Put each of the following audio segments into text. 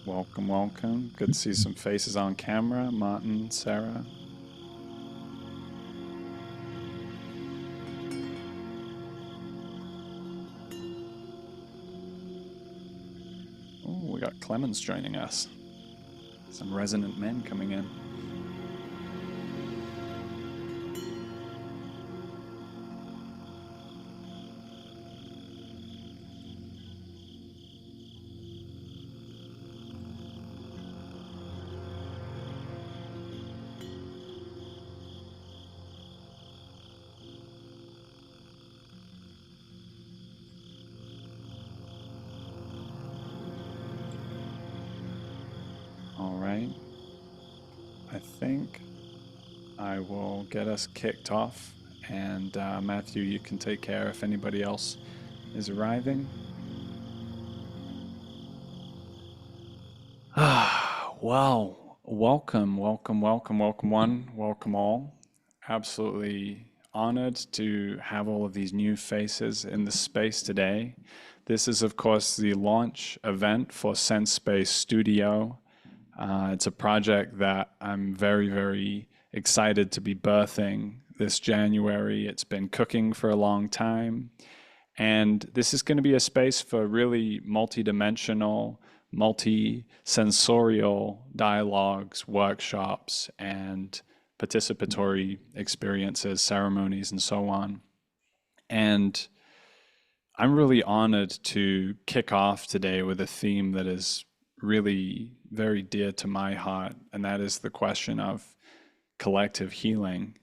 Welcome, welcome. Good to see some faces on camera. Martin, Sarah. Oh, we got Clemens joining us. Some Resonant Men coming in. All right. I think I will get us kicked off. And Matthew, you can take care if anybody else is arriving. Well, welcome, welcome, welcome, welcome one, welcome all. Absolutely honored to have all of these new faces in the space today. This is, of course, the launch event for SENSESPACE Studio. It's a project that I'm very, very excited to be birthing this January. It's been cooking for a long time. And this is going to be a space for really multidimensional, multi-sensorial dialogues, workshops, and participatory experiences, ceremonies, and so on. And I'm really honored to kick off today with a theme that is really very dear to my heart, and that is the question of collective healing.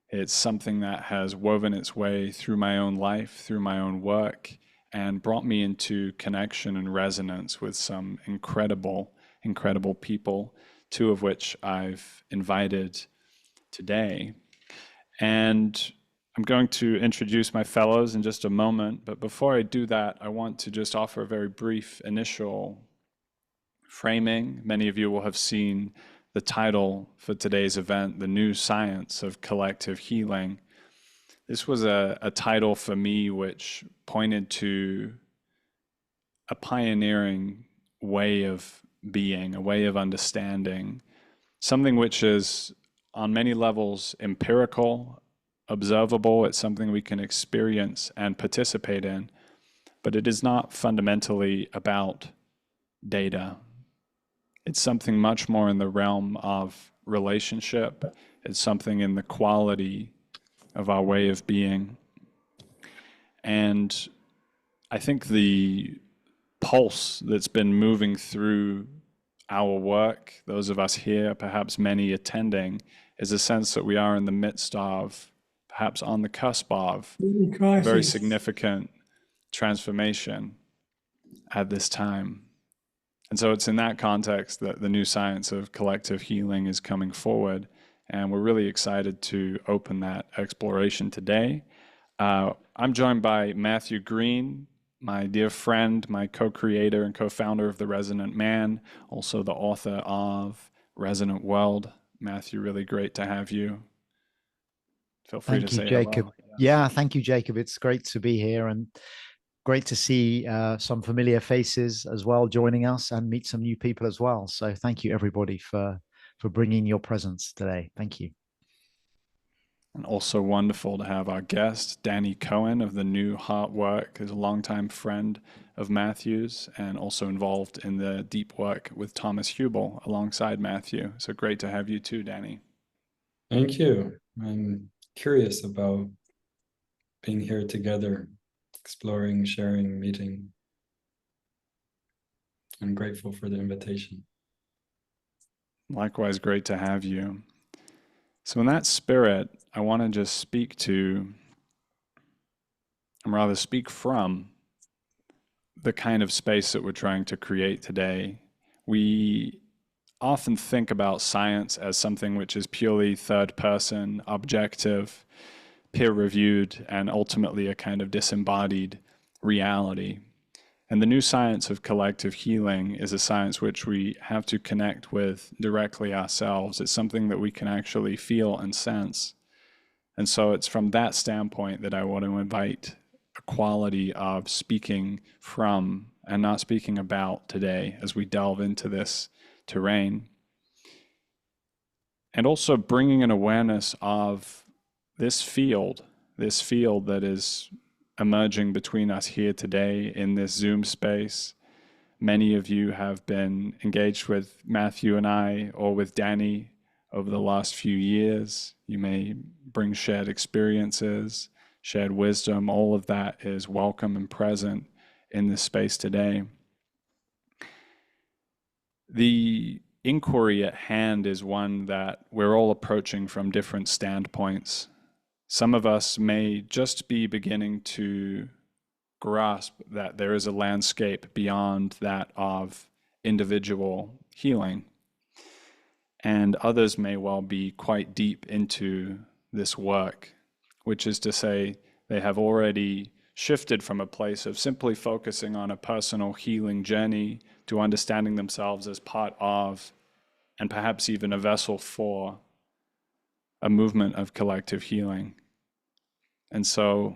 It's something that has woven its way through my own life, through my own work, and brought me into connection and resonance with some incredible, incredible people, two of which I've invited today. And I'm going to introduce my fellows in just a moment, but before I do that, I want to just offer a very brief initial framing. Many of you will have seen the title for today's event, The New Science of Collective Healing. This was a title for me which pointed to a pioneering way of being, a way of understanding, something which is on many levels empirical, observable. It's something we can experience and participate in, but it is not fundamentally about data. It's something much more in the realm of relationship. It's something in the quality of our way of being. And I think the pulse that's been moving through our work, those of us here, perhaps many attending, is a sense that we are in the midst of, perhaps on the cusp of, a very significant transformation at this time. And so it's in that context that the new science of collective healing is coming forward. And we're really excited to open that exploration today. I'm joined by Matthew Green, my dear friend, my co-creator and co-founder of the Resonant Man, also the author of Resonant World. Matthew, really great to have you. Feel free to Thank you, say Jacob. hello. Yeah, thank you, Jacob. It's great to be here and great to see some familiar faces as well joining us and meet some new people as well. So thank you, everybody, for bringing your presence today. Thank you. And also wonderful to have our guest, Danny Cohen of the New Heart Work, who's a longtime friend of Matthew's and also involved in the deep work with Thomas Hubel alongside Matthew. So great to have you too, Danny. Thank you. I'm curious about being here together, exploring, sharing, meeting. I'm grateful for the invitation. Likewise, great to have you. So in that spirit, I want to just speak to, and rather speak from, the kind of space that we're trying to create today. We often think about science as something which is purely third person, objective, peer reviewed, and ultimately a kind of disembodied reality. And the new science of collective healing is a science which we have to connect with directly ourselves. It's something that we can actually feel and sense. And so it's from that standpoint that I want to invite a quality of speaking from and not speaking about today as we delve into this terrain. And also bringing an awareness of this field that is emerging between us here today in this Zoom space. Many of you have been engaged with Matthew and I, or with Danny, over the last few years. You may bring shared experiences, shared wisdom. All of that is welcome and present in this space today. The inquiry at hand is one that we're all approaching from different standpoints. Some of us may just be beginning to grasp that there is a landscape beyond that of individual healing. And others may well be quite deep into this work, which is to say they have already shifted from a place of simply focusing on a personal healing journey to understanding themselves as part of, and perhaps even a vessel for, a movement of collective healing. And so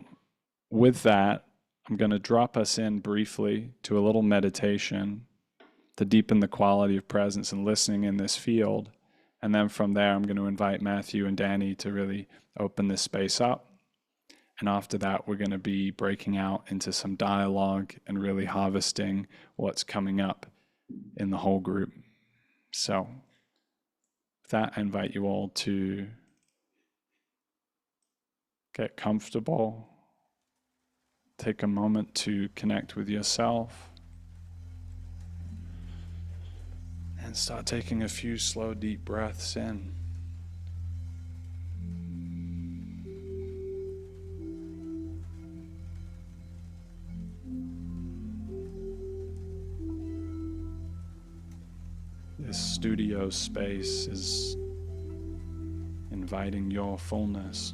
with that, I'm going to drop us in briefly to a little meditation to deepen the quality of presence and listening in this field. And then from there, I'm going to invite Matthew and Danny to really open this space up. And after that, we're going to be breaking out into some dialogue and really harvesting what's coming up in the whole group. So with that, I invite you all to get comfortable. Take a moment to connect with yourself. And start taking a few slow, deep breaths in. This studio space is inviting your fullness.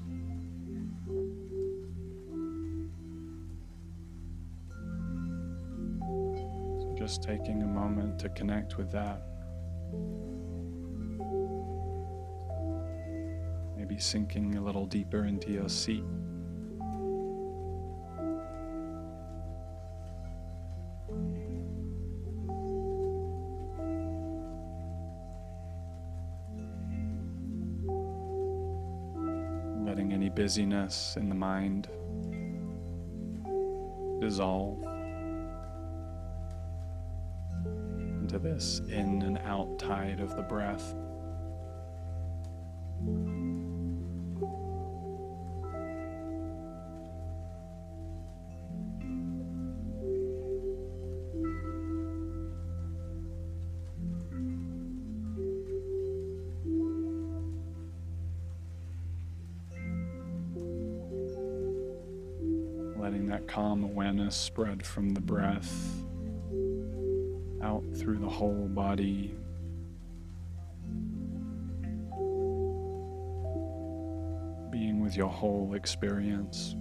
So just taking a moment to connect with that. Maybe sinking a little deeper into your seat. Letting any busyness in the mind dissolve into this in and out tide of the breath. Letting that calm awareness spread from the breath out through the whole body. Being with your whole experience.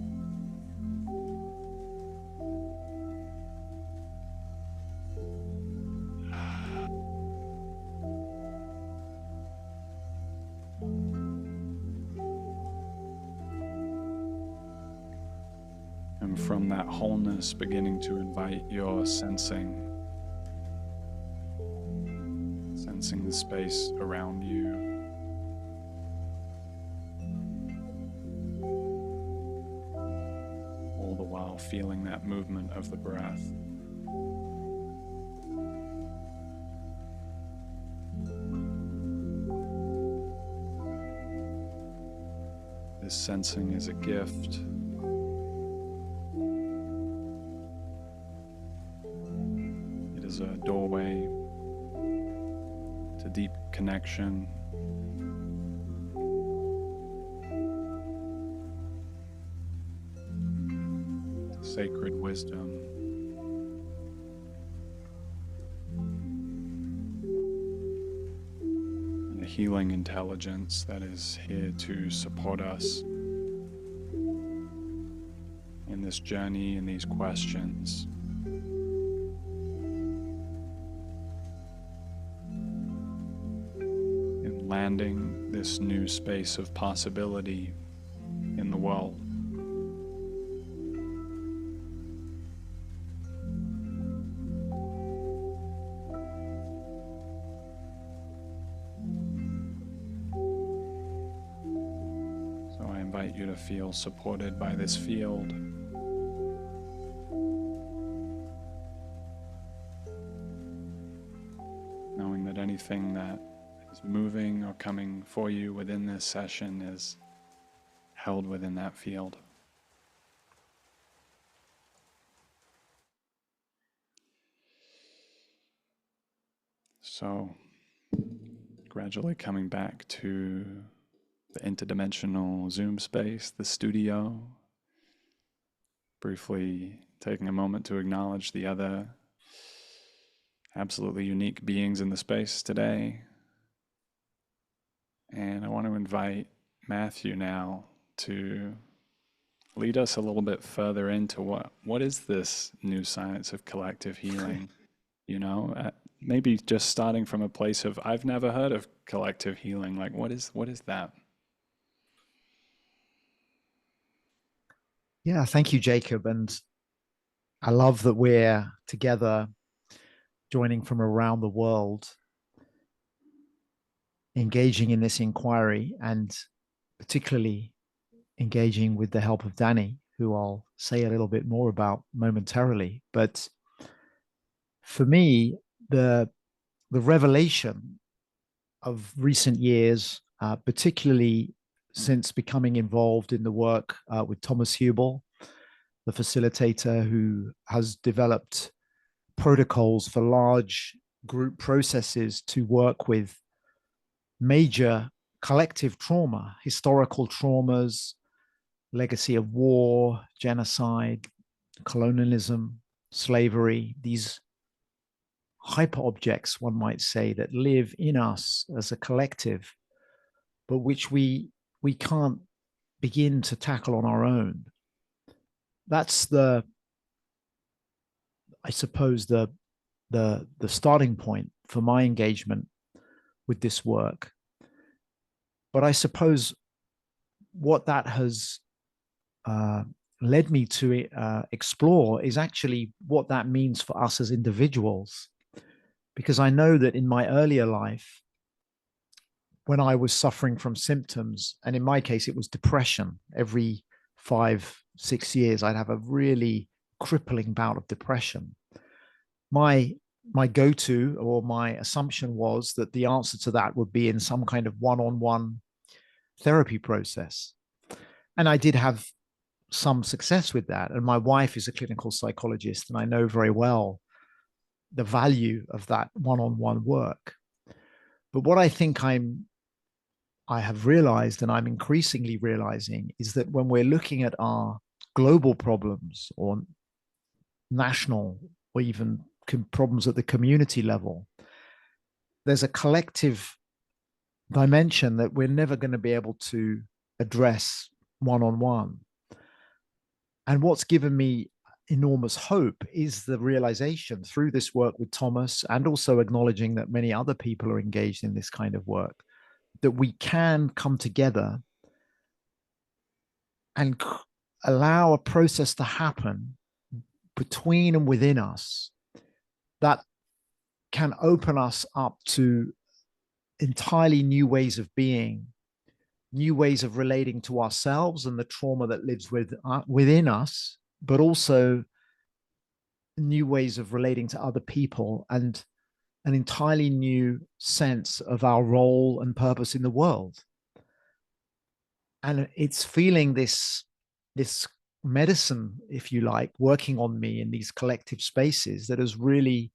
And from that wholeness, beginning to invite your sensing the space around you. All the while feeling that movement of the breath. This sensing is a gift. It is a doorway to deep connection. To sacred wisdom. And a healing intelligence that is here to support us in this journey and these questions. Landing this new space of possibility in the world. you to feel supported by this field. Knowing that anything that is moving or coming for you within this session is held within that field. So, gradually coming back to the interdimensional Zoom space, the studio, briefly taking a moment to acknowledge the other absolutely unique beings in the space today. And I want to invite Matthew now to lead us a little bit further into what is this new science of collective healing? You know, maybe just starting from a place of, I've never heard of collective healing. Like, what is that? Yeah, thank you, Jacob. And I love that we're together, joining from around the world, engaging in this inquiry, and particularly engaging with the help of Danny, who I'll say a little bit more about momentarily. But for me, the revelation of recent years, particularly since becoming involved in the work with Thomas Hubel, the facilitator who has developed protocols for large group processes to work with major collective trauma, historical traumas, legacy of war, genocide, colonialism, slavery, these hyper objects, one might say, that live in us as a collective, but which we can't begin to tackle on our own. That's I suppose the starting point for my engagement with this work. But I suppose what that has led me to explore is actually what that means for us as individuals. Because I know that in my earlier life, when I was suffering from symptoms, and in my case, it was depression, every 5-6 years, I'd have a really crippling bout of depression. My go-to, or my assumption, was that the answer to that would be in some kind of one-on-one therapy process. And I did have some success with that. And my wife is a clinical psychologist, and I know very well the value of that one-on-one work. But what I think I have realized, and I'm increasingly realizing, is that when we're looking at our global problems, or national, or even problems at the community level, there's a collective dimension that we're never going to be able to address one-on-one. And what's given me enormous hope is the realization through this work with Thomas, and also acknowledging that many other people are engaged in this kind of work, that we can come together and allow a process to happen between and within us that can open us up to entirely new ways of being, new ways of relating to ourselves and the trauma that lives within us, but also new ways of relating to other people, and an entirely new sense of our role and purpose in the world. And it's feeling this medicine, if you like, working on me in these collective spaces that has really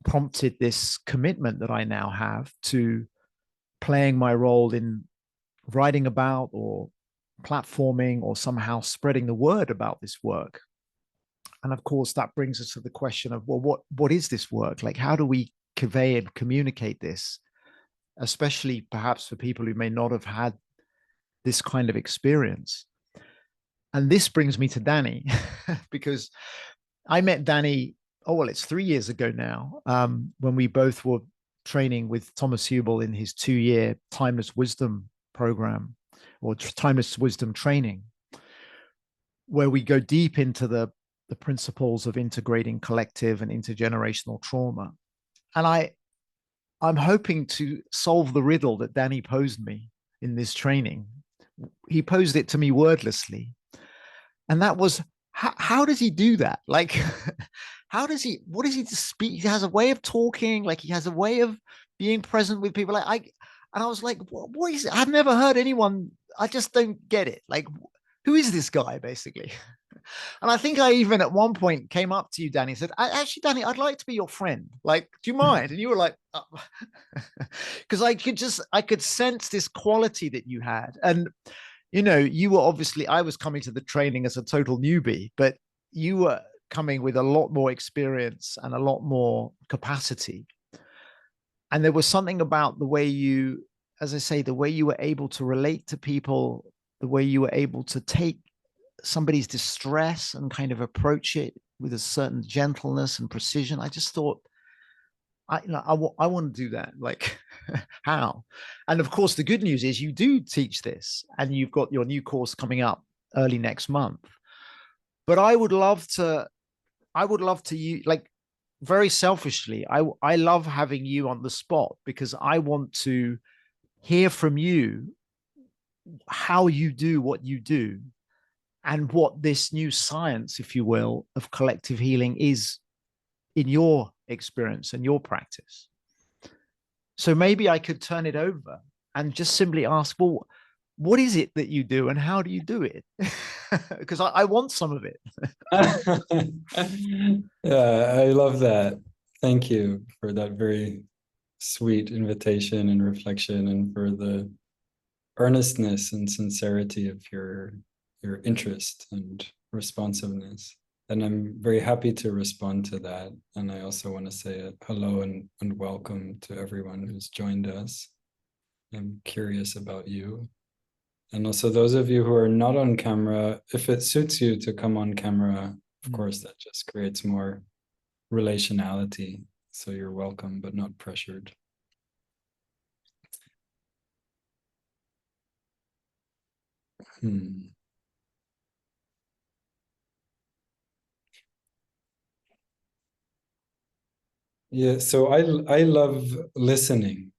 prompted this commitment that I now have to playing my role in writing about, or platforming, or somehow spreading the word about this work. And of course, that brings us to the question of, well, what is this work? Like, how do we convey and communicate this, especially perhaps for people who may not have had this kind of experience? And this brings me to Danny, because I met Danny, it's 3 years ago now, when we both were training with Thomas Hubel in his 2-year Timeless Wisdom program, or Timeless Wisdom training, where we go deep into the principles of integrating collective and intergenerational trauma. And I'm hoping to solve the riddle that Danny posed me in this training, he posed it to me wordlessly, and that was, how does he do that? Like, how does he? What does he speak? He has a way of talking. Like, he has a way of being present with people. And I was like, what is it? I've never heard anyone. I just don't get it. Like, who is this guy, basically? And I think I even at one point came up to you, Danny, and said, actually, Danny, I'd like to be your friend. Like, do you mind? And you were like, because I could sense this quality that you had. And, you know, you were obviously, I was coming to the training as a total newbie, but you were coming with a lot more experience and a lot more capacity. And there was something about the way you, as I say, the way you were able to relate to people, the way you were able to take somebody's distress and kind of approach it with a certain gentleness and precision. I just thought, I want to do that. Like, how? And of course, the good news is you do teach this, and you've got your new course coming up early next month. But I would love to you, like, very selfishly, I love having you on the spot, because I want to hear from you how you do what you do, and what this new science, if you will, of collective healing is in your experience and your practice. So maybe I could turn it over and just simply ask, well, what is it that you do and how do you do it? Because I want some of it. Yeah, I love that. Thank you for that very sweet invitation and reflection, and for the earnestness and sincerity of your interest and responsiveness. And I'm very happy to respond to that. And I also want to say hello and welcome to everyone who's joined us. I'm curious about you. And also those of you who are not on camera, if it suits you to come on camera, of course, that just creates more relationality. So you're welcome, but not pressured. Yeah, so I love listening.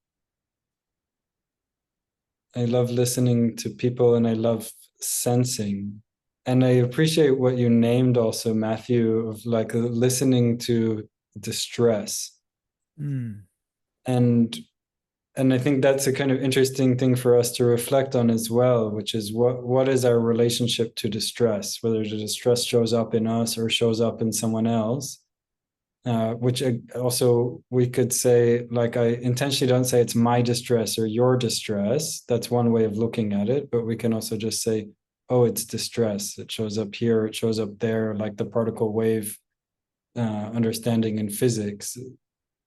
I love listening to people, and I love sensing. And I appreciate what you named also, Matthew, of like listening to distress. And I think that's a kind of interesting thing for us to reflect on as well, which is what is our relationship to distress, whether the distress shows up in us or shows up in someone else. Which also we could say, like, I intentionally don't say it's my distress or your distress. That's one way of looking at it. But we can also just say, oh, it's distress. It shows up here, it shows up there, like the particle wave understanding in physics.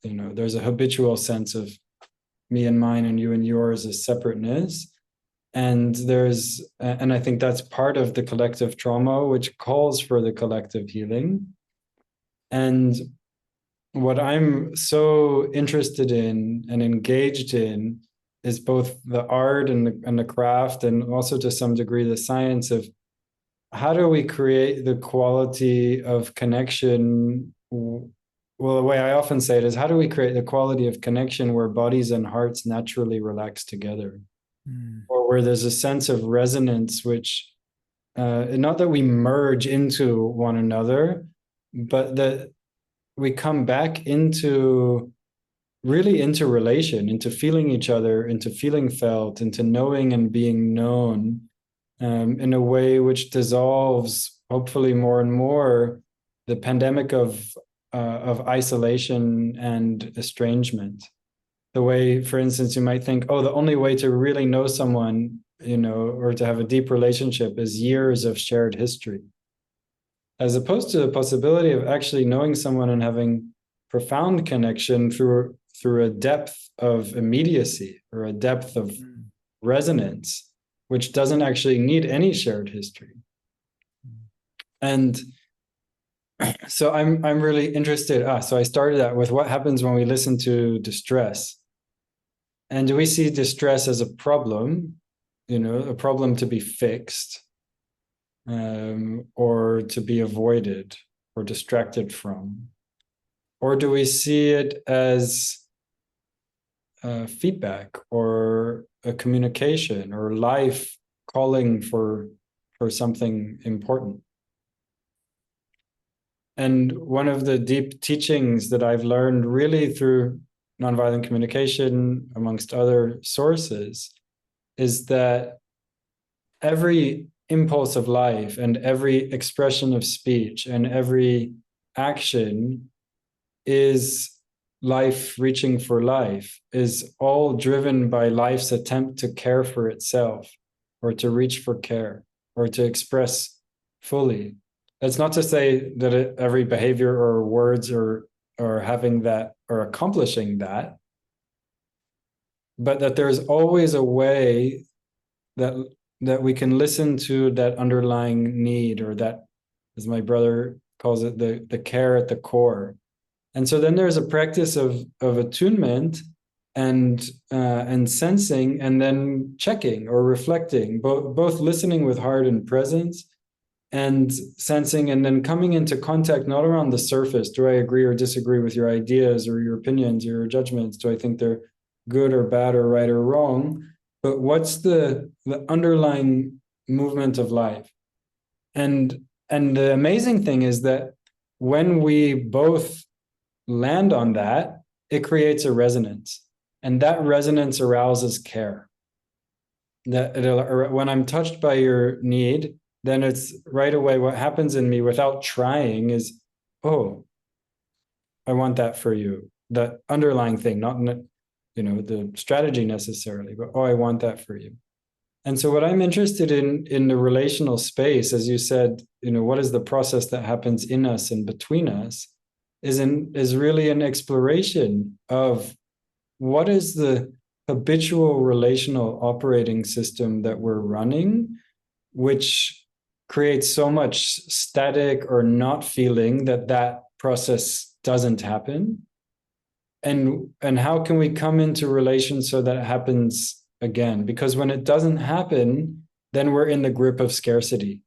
You know, there's a habitual sense of me and mine and you and yours as separateness. And I think that's part of the collective trauma, which calls for the collective healing. And what I'm so interested in and engaged in is both the art and the craft, and also to some degree the science of how do we create the quality of connection. Well, the way I often say it is, how do we create the quality of connection where bodies and hearts naturally relax together, or where there's a sense of resonance, which not that we merge into one another, but that we come back into relation, into feeling each other, into feeling felt, into knowing and being known, in a way which dissolves, hopefully more and more, the pandemic of isolation and estrangement. The way, for instance, you might think, oh, the only way to really know someone, you know, or to have a deep relationship is years of shared history, as opposed to the possibility of actually knowing someone and having profound connection through a depth of immediacy or a depth of resonance, which doesn't actually need any shared history. And so I'm really interested. So I started that with what happens when we listen to distress. And do we see distress as a problem, you know, a problem to be fixed, or to be avoided or distracted from? Or do we see it as feedback or a communication or life calling for something important. And one of the deep teachings that I've learned really through nonviolent communication, amongst other sources, is that every impulse of life and every expression of speech and every action is life reaching for life, is all driven by life's attempt to care for itself, or to reach for care, or to express fully. That's not to say that every behavior or words are having that or accomplishing that, but that there's always a way that we can listen to that underlying need, or that, as my brother calls it, the care at the core. And so then there's a practice of attunement and sensing, and then checking or reflecting, both listening with heart and presence, and sensing, and then coming into contact, not around the surface. Do I agree or disagree with your ideas or your opinions or your judgments? Do I think they're good or bad or right or wrong? But what's the underlying movement of life? And the amazing thing is that when we both land on that, it creates a resonance, and that resonance arouses care. When I'm touched by your need, then it's right away what happens in me without trying is, oh, I want that for you. That underlying thing, not the strategy necessarily, but oh, I want that for you. And so what I'm interested in the relational space, as you said, what is the process that happens in us and between us, is really an exploration of what is the habitual relational operating system that we're running, which creates so much static or not feeling that process doesn't happen. And how can we come into relation so that it happens again? Because when it doesn't happen, then we're in the grip of scarcity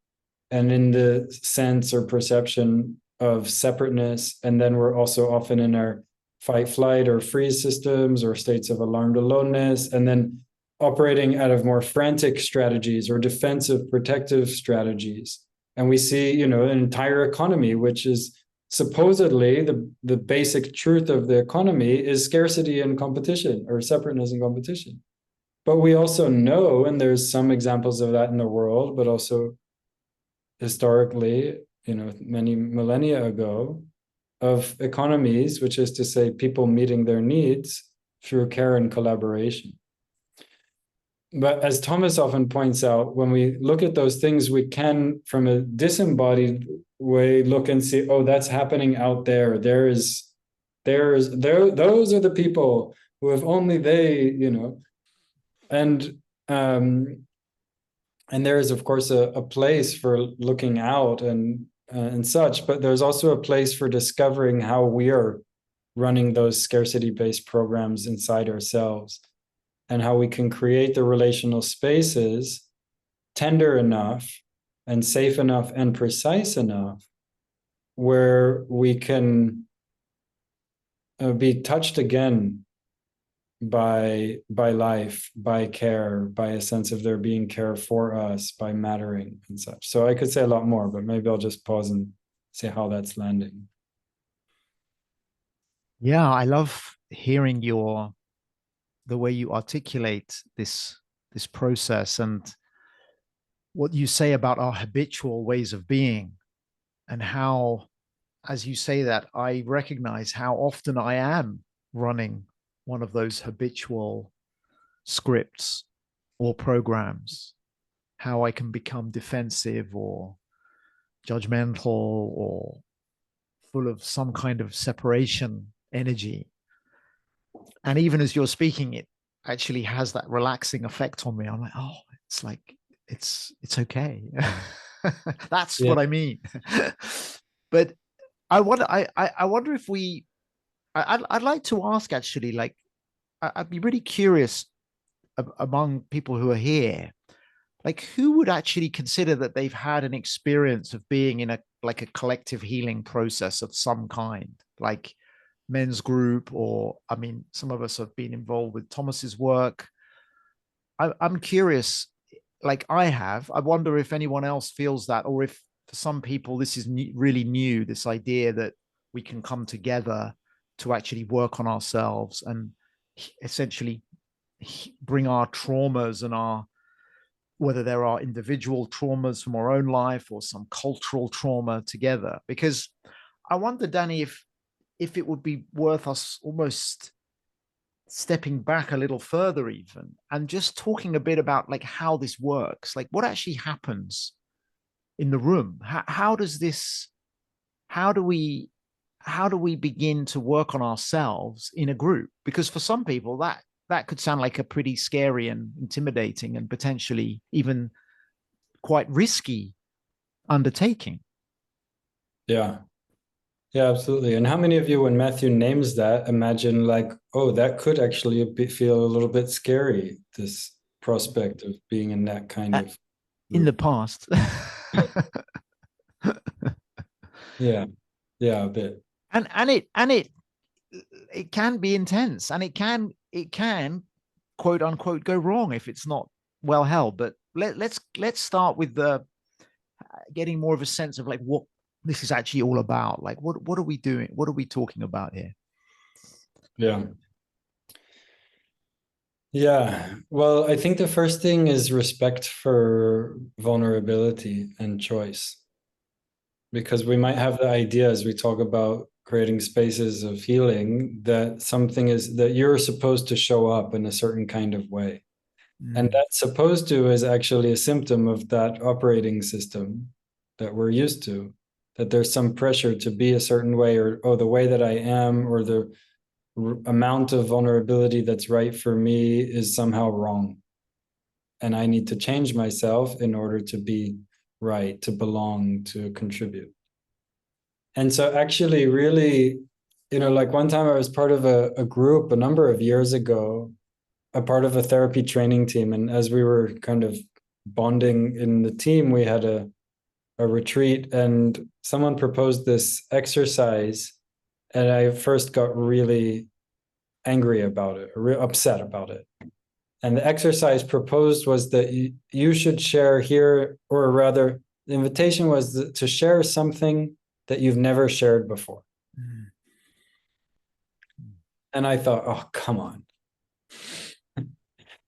and in the sense or perception of separateness. And then we're also often in our fight, flight, or freeze systems, or states of alarmed aloneness, and then operating out of more frantic strategies or defensive, protective strategies. And we see, an entire economy, which is supposedly the basic truth of the economy is scarcity and competition, or separateness and competition. But we also know, and there's some examples of that in the world, but also historically, many millennia ago, of economies, which is to say people meeting their needs through care and collaboration. But as Thomas often points out, when we look at those things, we can, from a disembodied way, look and see, oh, that's happening out there. Those are the people who have only they, and there is, of course, a place for looking out and such, but there's also a place for discovering how we are running those scarcity-based programs inside ourselves, and how we can create the relational spaces tender enough and safe enough and precise enough where we can be touched again by life, by care, by a sense of there being care for us, by mattering and such. So I could say a lot more, but maybe I'll just pause and see how that's landing. Yeah, I love hearing the way you articulate this process, and what you say about our habitual ways of being, and how, as you say that, I recognize how often I am running one of those habitual scripts or programs, how I can become defensive or judgmental or full of some kind of separation energy. And even as you're speaking, it actually has that relaxing effect on me. I'm like, oh, it's okay. That's what I mean. But I wonder if I'd like to ask, actually, like, I'd be really curious among people who are here, like, who would actually consider that they've had an experience of being in a collective healing process of some kind, like men's group, or, I mean, some of us have been involved with Thomas's work. I'm curious, like I have. I wonder if anyone else feels that, or if for some people this is really new, this idea that we can come together to actually work on ourselves and essentially bring our traumas and our, whether there are individual traumas from our own life or some cultural trauma together. Because I wonder, Danny, if it would be worth us almost stepping back a little further even and just talking a bit about like how this works, like what actually happens in the room. How does this, how do we begin to work on ourselves in a group? Because for some people that could sound like a pretty scary and intimidating and potentially even quite risky undertaking. Yeah. Yeah, absolutely. And how many of you, when Matthew names that, imagine like, oh, that could actually feel a little bit scary, this prospect of being in that kind of in the group? past? Yeah, yeah, a bit. And it can be intense, and it can quote unquote go wrong if it's not well held. But let's start with the getting more of a sense of like what this is actually all about. Like what are we doing? What are we talking about here? Yeah. Yeah. Well, I think the first thing is respect for vulnerability and choice. Because we might have the idea as we talk about creating spaces of healing that something is that you're supposed to show up in a certain kind of way. And that supposed to is actually a symptom of that operating system that we're used to, that there's some pressure to be a certain way, or oh, the way that I am, or the amount of vulnerability that's right for me is somehow wrong. And I need to change myself in order to be right, to belong, to contribute. And so actually really, like one time I was part of a group a number of years ago, a part of a therapy training team. And as we were kind of bonding in the team, we had a retreat, and someone proposed this exercise. And I first got really angry about it, or upset about it. And the exercise proposed was that you should share here, or rather, the invitation was to share something that you've never shared before. Mm. And I thought, oh, come on.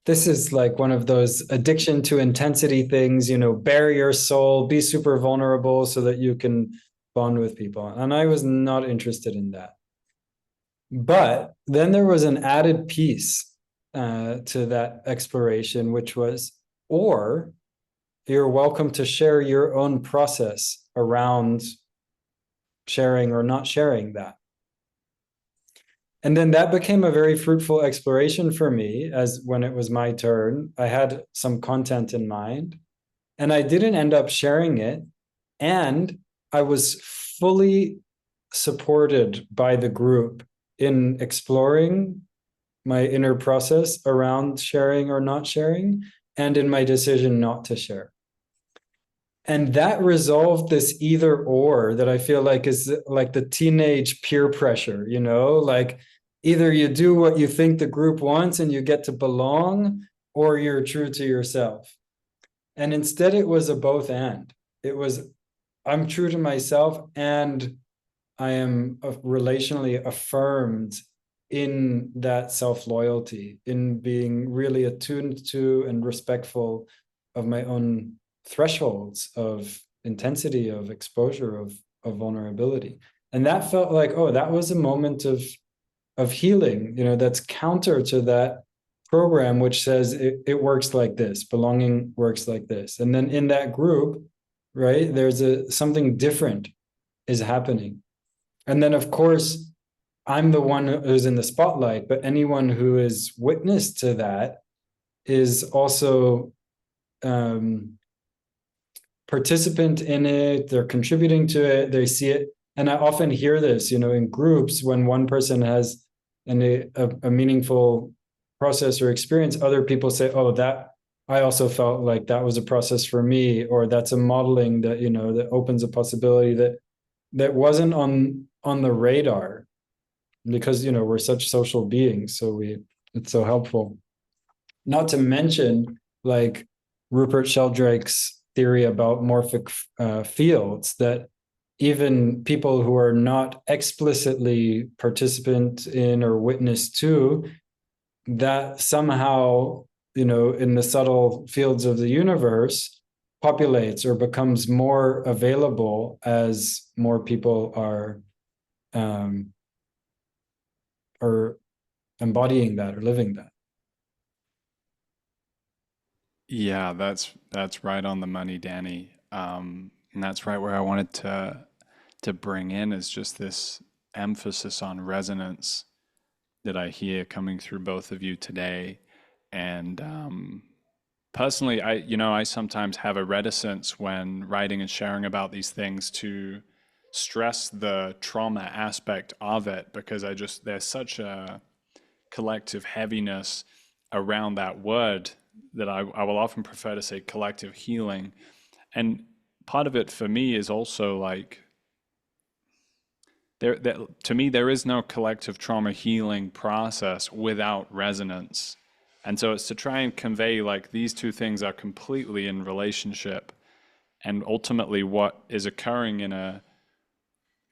This is like one of those addiction to intensity things, bare your soul, be super vulnerable so that you can bond with people. And I was not interested in that. But then there was an added piece to that exploration, which was, or you're welcome to share your own process around sharing or not sharing that. And then that became a very fruitful exploration for me, as when it was my turn, I had some content in mind and I didn't end up sharing it. And I was fully supported by the group in exploring my inner process around sharing or not sharing, and in my decision not to share. And that resolved this either or that I feel like is like the teenage peer pressure, like either you do what you think the group wants and you get to belong, or you're true to yourself. And instead it was a both and. It was, I'm true to myself and I am relationally affirmed in that self-loyalty, in being really attuned to and respectful of my own thresholds of intensity, of exposure, of vulnerability. And that felt like, oh, that was a moment of healing, that's counter to that program, which says it works like this, belonging works like this. And then in that group, right, there's something different is happening. And then, of course, I'm the one who's in the spotlight, but anyone who is witness to that is also participant in it. They're contributing to it. They see it. And I often hear this, in groups, when one person has a meaningful process or experience, other people say, oh, that I also felt like that was a process for me, or that's a modeling that, that opens a possibility that wasn't on the radar, because we're such social beings, so it's so helpful. Not to mention, like, Rupert Sheldrake's theory about morphic fields, that even people who are not explicitly participant in or witness to, that somehow, in the subtle fields of the universe, populates or becomes more available as more people are embodying that or living that. Yeah, that's right on the money, Danny. And that's right where I wanted to bring in is just this emphasis on resonance that I hear coming through both of you today. And personally, I sometimes have a reticence when writing and sharing about these things to stress the trauma aspect of it because there's such a collective heaviness around that word that I will often prefer to say collective healing. And part of it for me is also like to me there is no collective trauma healing process without resonance. And so it's to try and convey like these two things are completely in relationship. And ultimately what is occurring in a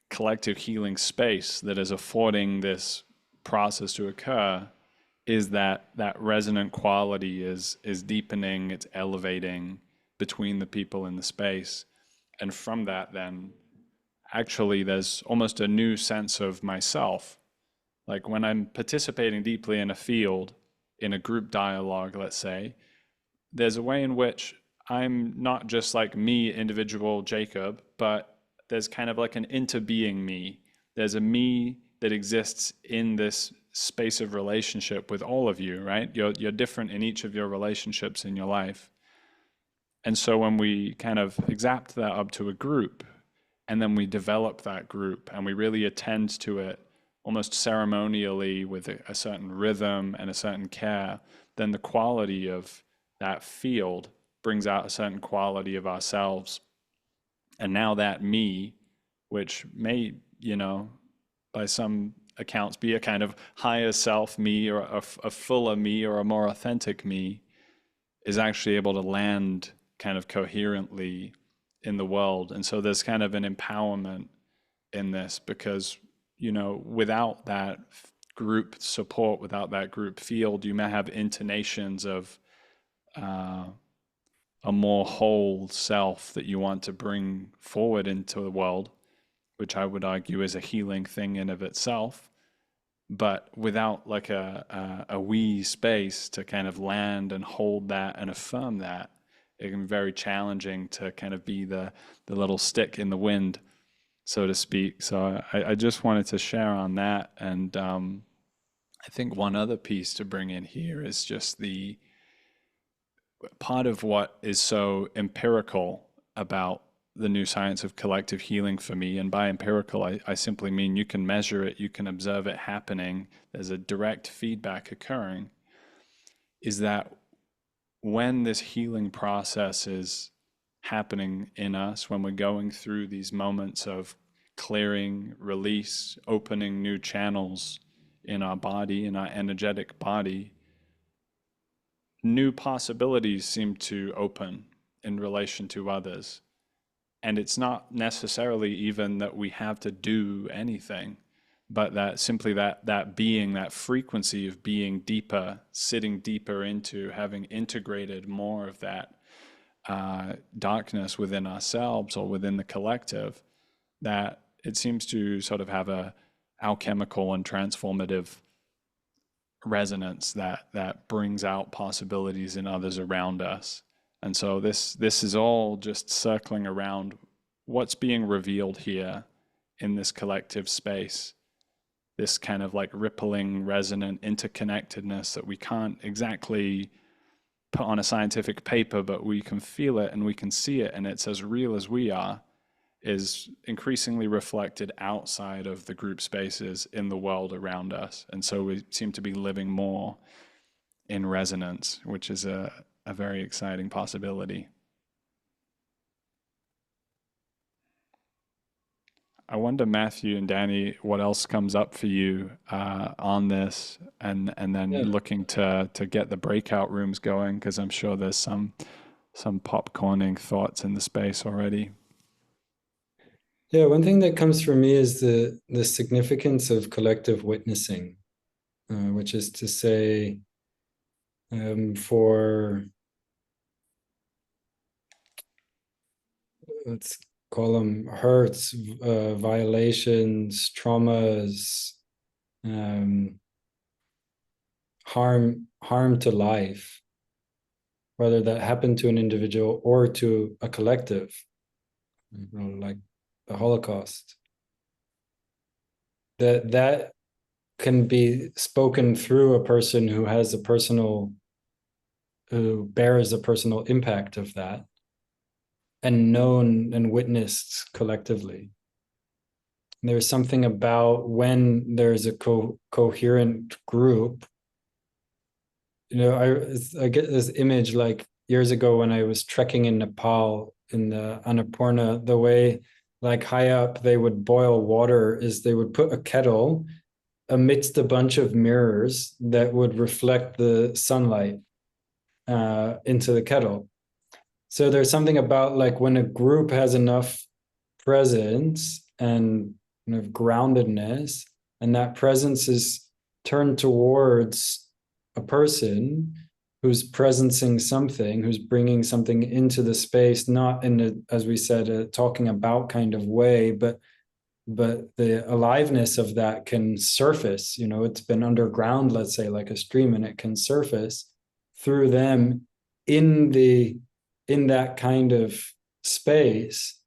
collective healing space that is affording this process to occur is that resonant quality is deepening, it's elevating between the people in the space. And from that, then actually there's almost a new sense of myself. Like when I'm participating deeply in a field, in a group dialogue, let's say, there's a way in which I'm not just like me, individual Jacob, but there's kind of like an interbeing me. There's a me that exists in this space of relationship with all of you, right? You're different in each of your relationships in your life. And so when we kind of exapt that up to a group, and then we develop that group and we really attend to it almost ceremonially with a certain rhythm and a certain care, then the quality of that field brings out a certain quality of ourselves. And now that me, which may, by some accounts be a kind of higher self me or a fuller me or a more authentic me, is actually able to land kind of coherently in the world. And so there's kind of an empowerment in this because, without that group support, without that group field, you may have intonations of a more whole self that you want to bring forward into the world, which I would argue is a healing thing in of itself. But without like a we space to kind of land and hold that and affirm that, it can be very challenging to kind of be the little stick in the wind, so to speak. So I just wanted to share on that. And I think one other piece to bring in here is just the part of what is so empirical about the new science of collective healing for me. And by empirical, I simply mean you can measure it, you can observe it happening, there's a direct feedback occurring, is that when this healing process is happening in us, when we're going through these moments of clearing, release, opening new channels in our body, in our energetic body, new possibilities seem to open in relation to others. And it's not necessarily even that we have to do anything, but that simply that being, that frequency of being deeper, sitting deeper into, having integrated more of that darkness within ourselves or within the collective, that it seems to sort of have a alchemical and transformative resonance that brings out possibilities in others around us. And so this is all just circling around what's being revealed here in this collective space, this kind of like rippling, resonant interconnectedness that we can't exactly put on a scientific paper, but we can feel it and we can see it, and it's as real as we are, is increasingly reflected outside of the group spaces in the world around us. And so we seem to be living more in resonance, which is a very exciting possibility. I wonder, Matthew and Danny, what else comes up for you on this, and then looking to get the breakout rooms going, because I'm sure there's some some popcorning thoughts in the space already. Yeah, one thing that comes for me is the significance of collective witnessing, which is to say, for, let's call them hurts, violations, traumas, harm to life, whether that happened to an individual or to a collective, like the Holocaust. That can be spoken through a person who bears a personal impact of that, and known and witnessed collectively. There's something about when there's a coherent group. I get this image, like years ago when I was trekking in Nepal in the Annapurna, the way like high up they would boil water is they would put a kettle amidst a bunch of mirrors that would reflect the sunlight into the kettle. So there's something about like when a group has enough presence and kind of groundedness, and that presence is turned towards a person who's presencing something, who's bringing something into the space, not in a, as we said, a talking about kind of way, but the aliveness of that can surface. It's been underground, let's say, like a stream, and it can surface through them in that kind of space.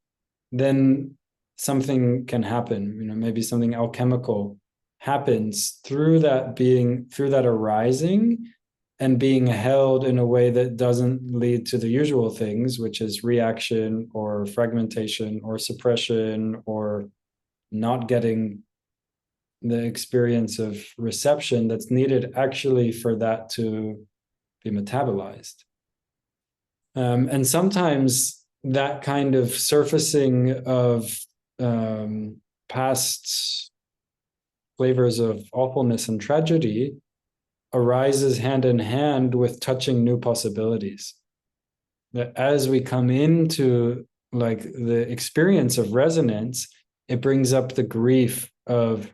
Then something can happen. Maybe something alchemical happens through that arising and being held in a way that doesn't lead to the usual things, which is reaction or fragmentation or suppression or not getting the experience of reception that's needed actually for that to be metabolized. And sometimes that kind of surfacing of past flavors of awfulness and tragedy arises hand in hand with touching new possibilities. That as we come into like the experience of resonance, it brings up the grief of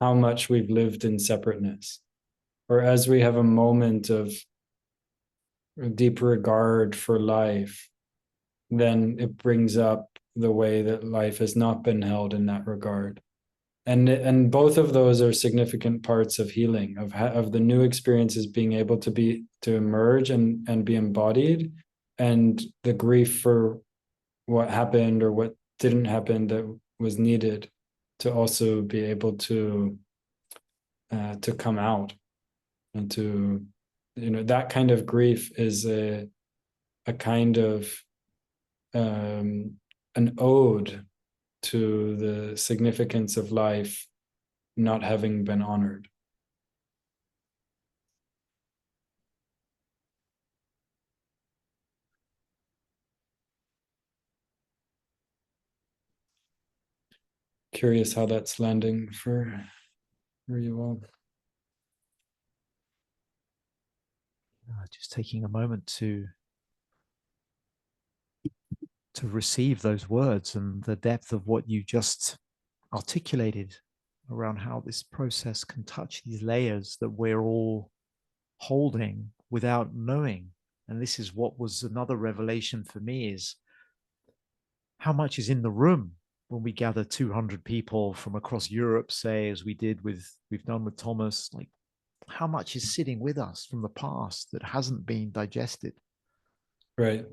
how much we've lived in separateness. Or as we have a moment of deep regard for life, then it brings up the way that life has not been held in that regard. And both of those are significant parts of healing, of the new experiences being able to emerge and be embodied, and the grief for what happened or what didn't happen that was needed to also be able to come out, and to, that kind of grief is a kind of an ode to the significance of life not having been honored. Curious how that's landing for you all. Just taking a moment to receive those words and the depth of what you just articulated around how this process can touch these layers that we're all holding without knowing. And this is what was another revelation for me, is how much is in the room when we gather 200 people from across Europe, say, as we've done with Thomas. Like, how much is sitting with us from the past that hasn't been digested? Right.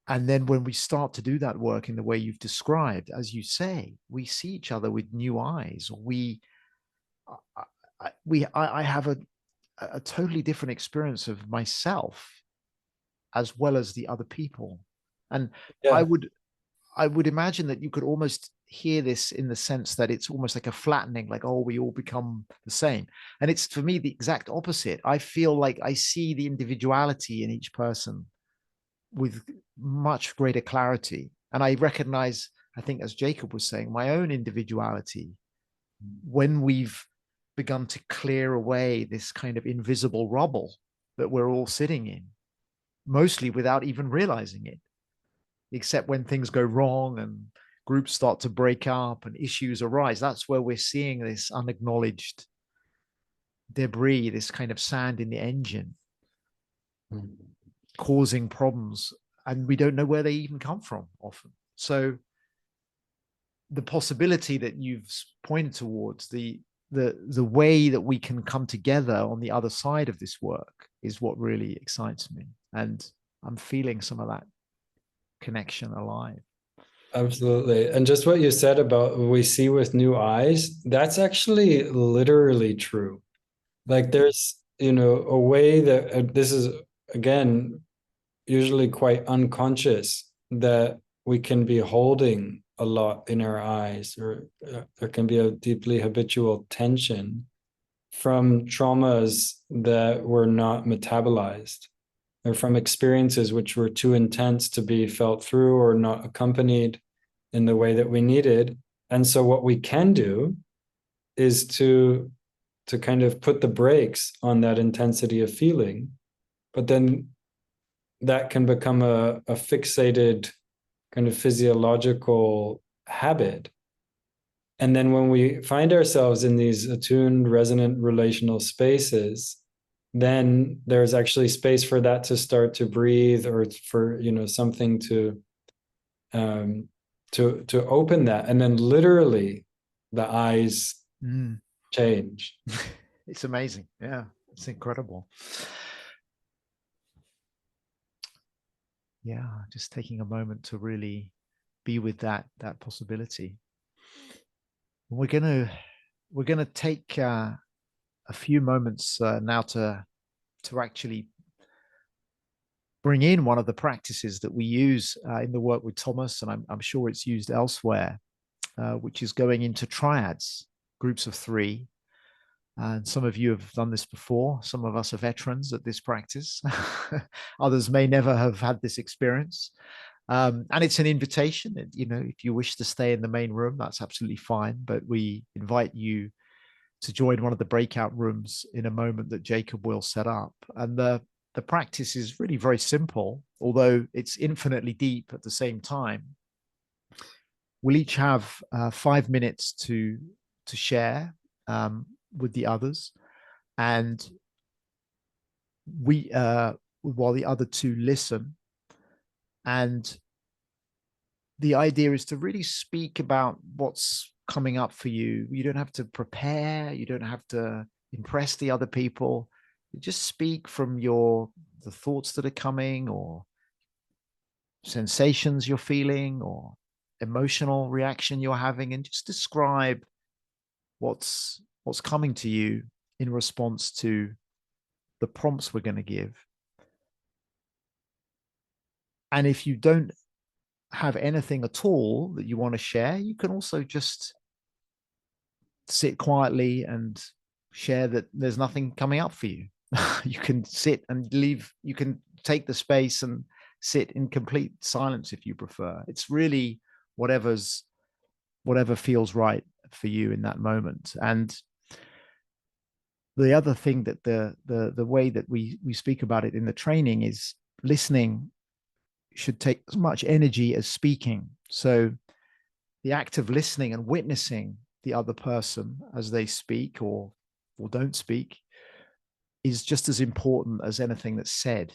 And then when we start to do that work in the way you've described, as you say, we see each other with new eyes. I have a totally different experience of myself as well as the other people. And yeah. I would imagine that you could almost hear this in the sense that it's almost like a flattening, like, oh, we all become the same. And it's, for me, the exact opposite. I feel like I see the individuality in each person with much greater clarity. And I recognize, I think, as Jacob was saying, my own individuality when we've begun to clear away this kind of invisible rubble that we're all sitting in, mostly without even realizing it. except when things go wrong and groups start to break up and issues arise. That's where we're seeing this unacknowledged debris, this kind of sand in the engine, causing problems, and we don't know where they even come from often. So the possibility that you've pointed towards, the way that we can come together on the other side of this work, is what really excites me, and I'm feeling some of that connection alive. Absolutely. And just what you said about we see with new eyes, that's actually literally true. Like there's, you know, a way that this is, again, usually quite unconscious, that we can be holding a lot in our eyes, or there can be a deeply habitual tension from traumas that were not metabolized, or from experiences which were too intense to be felt through or not accompanied in the way that we needed. And so what we can do is to kind of put the brakes on that intensity of feeling, but then that can become a fixated kind of physiological habit. And then when we find ourselves in these attuned, resonant relational spaces, then there's actually space for that to start to breathe, or for, you know, something to open that, and then literally the eyes change. It's amazing. Yeah, it's incredible. Yeah, just taking a moment to really be with that possibility. We're gonna take a few moments now to actually bring in one of the practices that we use in the work with Thomas, and I'm sure it's used elsewhere, which is going into triads, groups of 3. And some of you have done this before. Some of us are veterans at this practice. Others may never have had this experience. And it's an invitation. You know, if you wish to stay in the main room, that's absolutely fine. But we invite you to join one of the breakout rooms in a moment that Jacob will set up. And the practice is really very simple, although it's infinitely deep at the same time. We'll each have 5 minutes to share with the others, and we while the other 2 listen. And the idea is to really speak about what's coming up for you. You don't have to prepare, you don't have to impress the other people. You just speak from the thoughts that are coming, or sensations you're feeling, or emotional reaction you're having, and just describe what's coming to you in response to the prompts we're going to give. And if you don't have anything at all that you want to share, you can also just sit quietly and share that there's nothing coming up for you. You can sit and leave. You can take the space and sit in complete silence if you prefer. It's really whatever feels right for you in that moment. And the other thing that the way that we speak about it in the training is listening should take as much energy as speaking. So the act of listening and witnessing the other person as they speak or don't speak is just as important as anything that's said.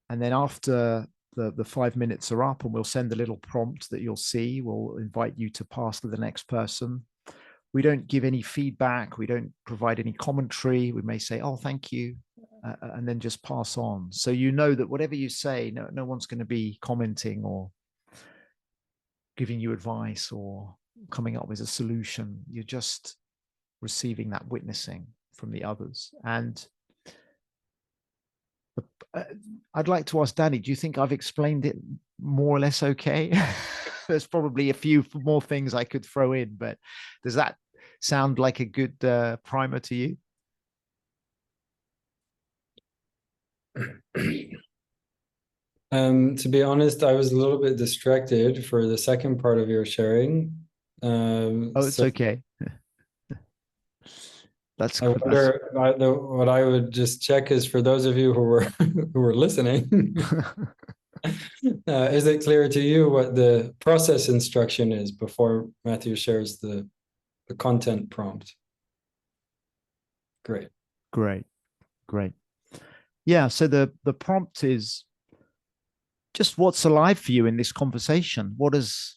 And then after the 5 minutes are up, and we'll send a little prompt that you'll see, we'll invite you to pass to the next person. We don't give any feedback. We don't provide any commentary. We may say, oh, thank you, and then just pass on. So you know that whatever you say, no one's going to be commenting or giving you advice or coming up with a solution. You're just receiving that witnessing from the others. And I'd like to ask Danny, do you think I've explained it more or less okay? There's probably a few more things I could throw in, but does that sound like a good primer to you? To be honest, I was a little bit distracted for the second part of your sharing. It's okay. That's I wonder, what I would just check is, for those of you who were listening, Is it clear to you what the process instruction is before Matthew shares the content prompt? Great. Great. Yeah, so the prompt is just what's alive for you in this conversation. What has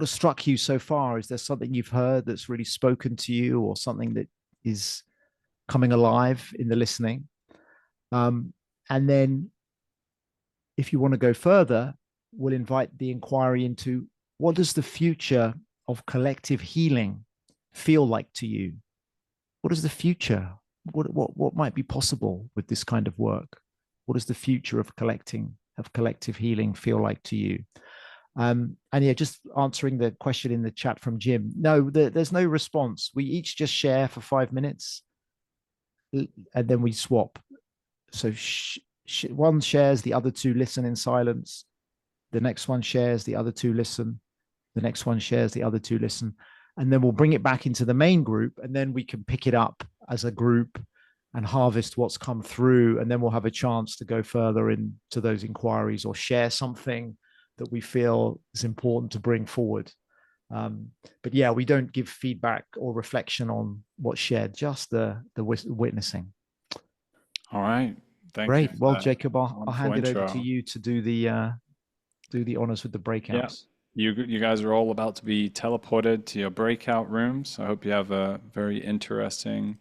struck you so far? Is there something you've heard that's really spoken to you, or something that is coming alive in the listening? And then if you want to go further, we'll invite the inquiry into what does the future of collective healing feel like to you? What is the future? What might be possible with this kind of work? What does the future of collective healing feel like to you? And yeah, just answering the question in the chat from Jim. No, there's no response. We each just share for 5 minutes, and then we swap. So one shares, the other two listen in silence. The next one shares, the other two listen. The next one shares, the other two listen. And then we'll bring it back into the main group, and then we can pick it up as a group and harvest what's come through. And then we'll have a chance to go further into those inquiries or share something that we feel is important to bring forward. But yeah, we don't give feedback or reflection on what's shared, just the witnessing. All right. Thank Great. you. Well, Jacob, I'll hand it intro. over to you to do the honors with the breakouts. Yeah. You guys are all about to be teleported to your breakout rooms. I hope you have a very interesting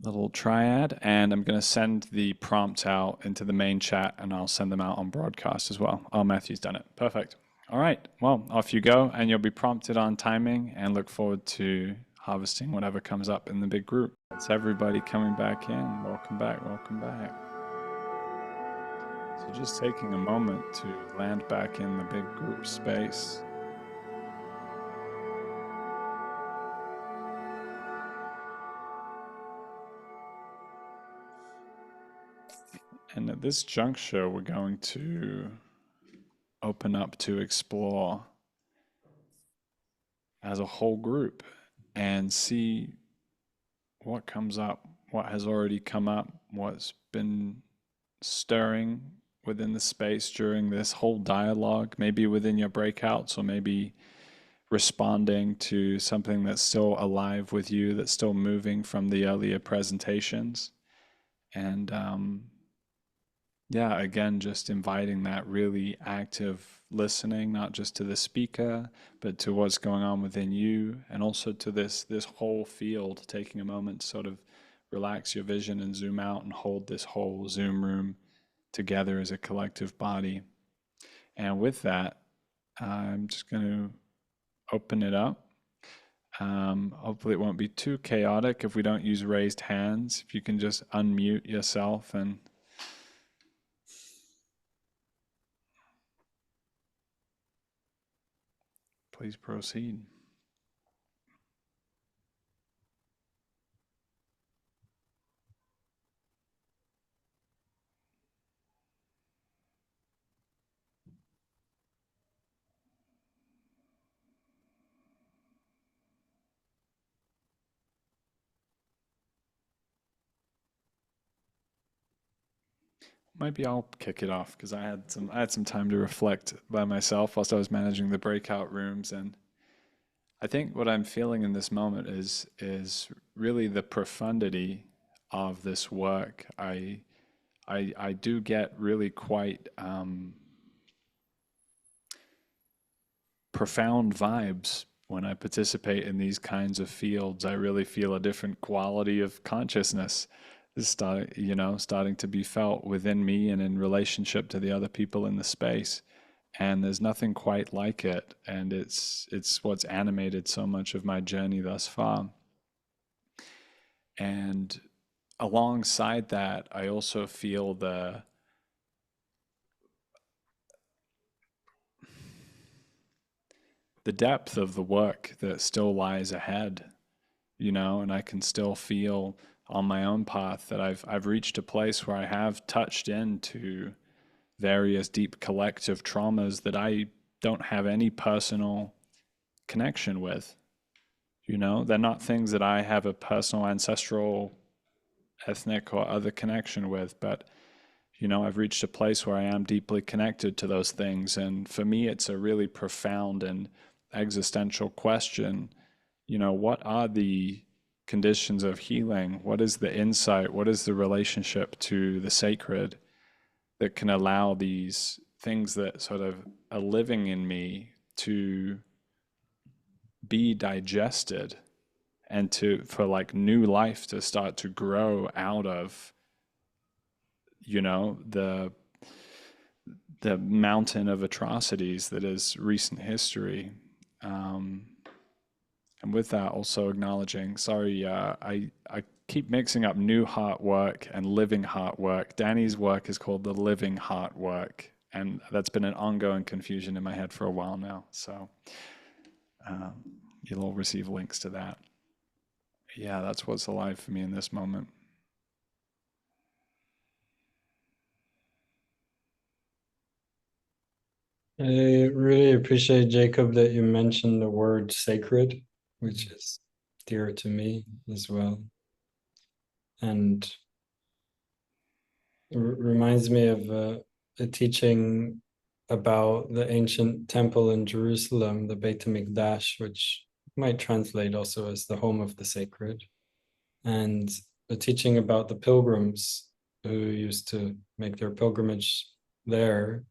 little triad, and I'm going to send the prompts out into the main chat, and I'll send them out on broadcast as well. Oh, Matthew's done it. Perfect. All right. Well, off you go, and you'll be prompted on timing, and look forward to harvesting whatever comes up in the big group. That's everybody coming back in. Welcome back. Welcome back. So just taking a moment to land back in the big group space. And at this juncture, we're going to open up to explore as a whole group and see what comes up, what has already come up, what's been stirring within the space during this whole dialogue, maybe within your breakouts, or maybe responding to something that's still alive with you, that's still moving from the earlier presentations. And yeah, again, just inviting that really active listening, not just to the speaker, but to what's going on within you, and also to this whole field, taking a moment to sort of relax your vision and zoom out and hold this whole Zoom room together as a collective body. And with that, I'm just going to open it up. Hopefully it won't be too chaotic if we don't use raised hands. If you can just unmute yourself and please proceed. Maybe I'll kick it off because I had some time to reflect by myself whilst I was managing the breakout rooms, and I think what I'm feeling in this moment is really the profundity of this work. I do get really quite profound vibes when I participate in these kinds of fields. I really feel a different quality of consciousness is starting to be felt within me and in relationship to the other people in the space. And there's nothing quite like it. And it's what's animated so much of my journey thus far. And alongside that, I also feel the depth of the work that still lies ahead, and I can still feel on my own path that I've reached a place where I have touched into various deep collective traumas that I don't have any personal connection with. They're not things that I have a personal, ancestral, ethnic, or other connection with, but you know, I've reached a place where I am deeply connected to those things. And for me, it's a really profound and existential question. You know, what are the conditions of healing? What is the insight? What is the relationship to the sacred that can allow these things that sort of are living in me to be digested and to for like new life to start to grow out of, you know, the mountain of atrocities that is recent history. Um, and with that, also acknowledging, sorry, I keep mixing up new heart work and living heart work. Danny's work is called the living heart work, and that's been an ongoing confusion in my head for a while now. So you'll all receive links to that. Yeah, that's what's alive for me in this moment. I really appreciate, Jacob, that you mentioned the word sacred, which is dear to me as well. And it reminds me of a teaching about the ancient temple in Jerusalem, the Beit HaMikdash, which might translate also as the home of the sacred. And a teaching about the pilgrims who used to make their pilgrimage there.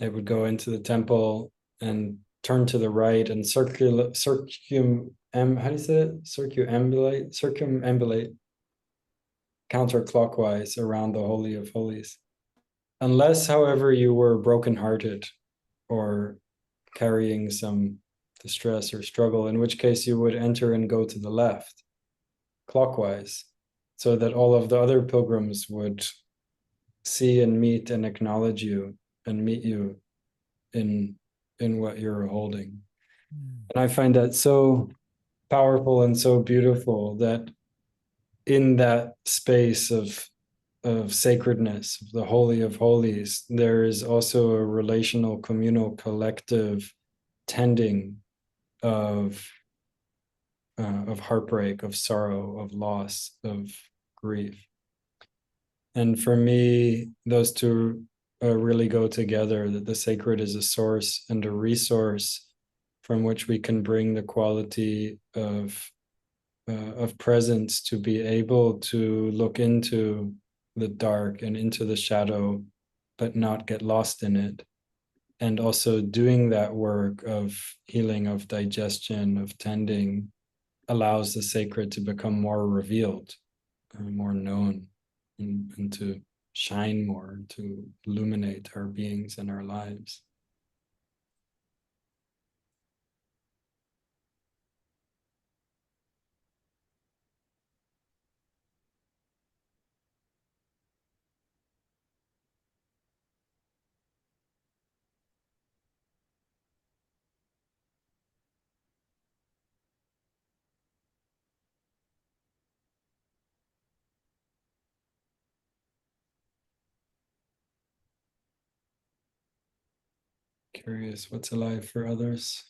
They would go into the temple and turn to the right and how do you say it? Circumambulate counterclockwise around the Holy of Holies. Unless, however, you were brokenhearted or carrying some distress or struggle, in which case you would enter and go to the left, clockwise, so that all of the other pilgrims would see and meet and acknowledge you and meet you in what you're holding. And I find that so powerful and so beautiful that in that space of sacredness, of the Holy of Holies, there is also a relational, communal, collective tending of heartbreak, of sorrow, of loss, of grief. And for me, those two really go together, that the sacred is a source and a resource from which we can bring the quality of presence to be able to look into the dark and into the shadow, but not get lost in it. And also doing that work of healing, of digestion, of tending, allows the sacred to become more revealed, more known, and to shine more, to illuminate our beings and our lives. Curious what's alive for others.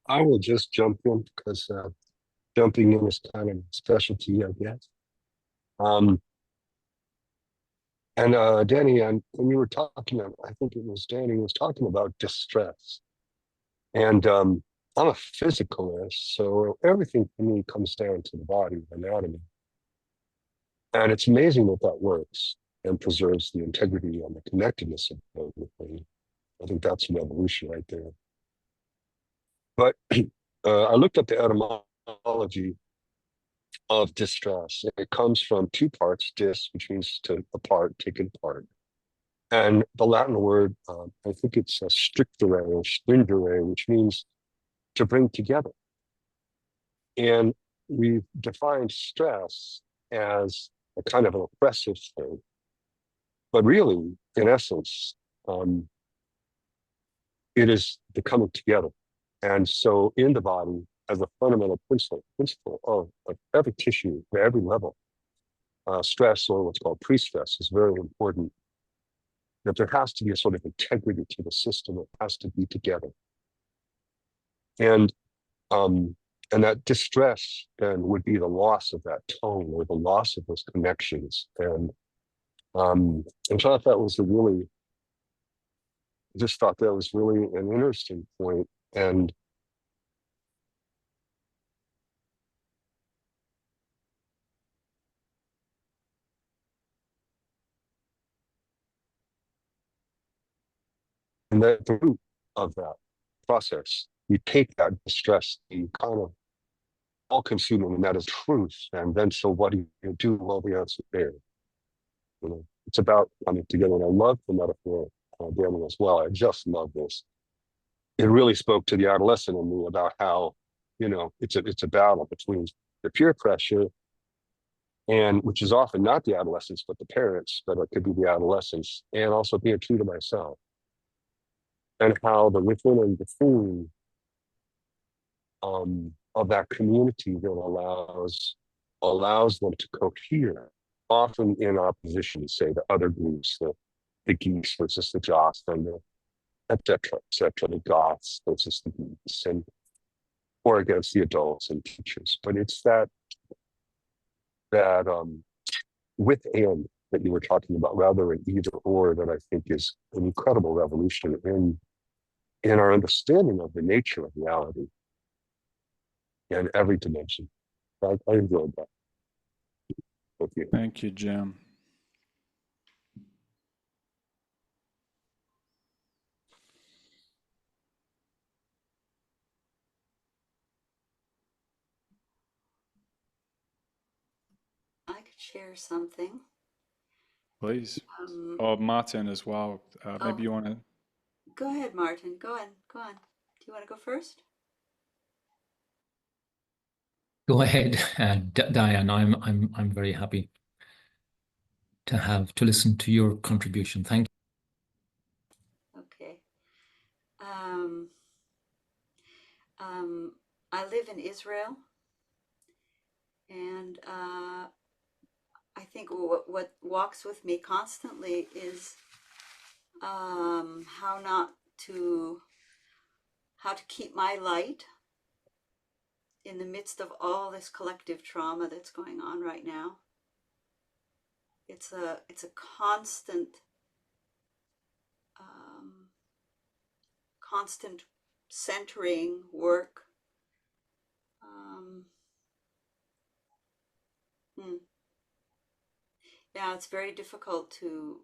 I will just jump in because jumping in is kind of a specialty, I guess. Danny, when you were talking, I think it was Danny was talking about distress. And I'm a physicalist, so everything for me comes down to the body, anatomy. And it's amazing that that works and preserves the integrity and the connectedness of everything. I think that's an evolution right there. But I looked up the etymology of distress. It comes from two parts, dis, which means to apart, taken apart. And the Latin word, I think it's a strictere or stringere, which means to bring together. And we've defined stress as a kind of an oppressive thing. But really, in essence, it is the coming together. And so in the body, as a fundamental principle of every tissue, at every level, stress, or what's called pre-stress, is very important. That there has to be a sort of integrity to the system. It has to be together. And And that distress then would be the loss of that tone or the loss of those connections. And so I thought that was a really, just thought that was really an interesting point. And the root of that process, you take that distress, you kind of all consuming, and that is truth. And then so what do you do? Well, the answer there. You know, it's about coming together. And I love the metaphor, Daniel, as well. I just love this. It really spoke to the adolescent in me about how, you know, it's a battle between the peer pressure, and which is often not the adolescents, but the parents, but it could be the adolescents, and also being true to myself. And how the within and between of that community then allows them to cohere, often in opposition, say, to other groups, the geeks versus the jocks, and the et cetera, the goths versus the geeks, and or against the adults and teachers. But it's that with and that you were talking about, rather an either or, that I think is an incredible revolution in our understanding of the nature of reality in every dimension. I enjoyed that. Thank you. Thank you, Jim. I could share something. Please. Or Martin as well. Maybe you want to. Go ahead, Martin. Go on. Go on. Do you want to go first? Go ahead, Diane. I'm very happy to listen to your contribution. Thank you. Okay. I live in Israel, and I think what walks with me constantly is how to keep my light in the midst of all this collective trauma that's going on right now. It's a constant centering work. Yeah, it's very difficult to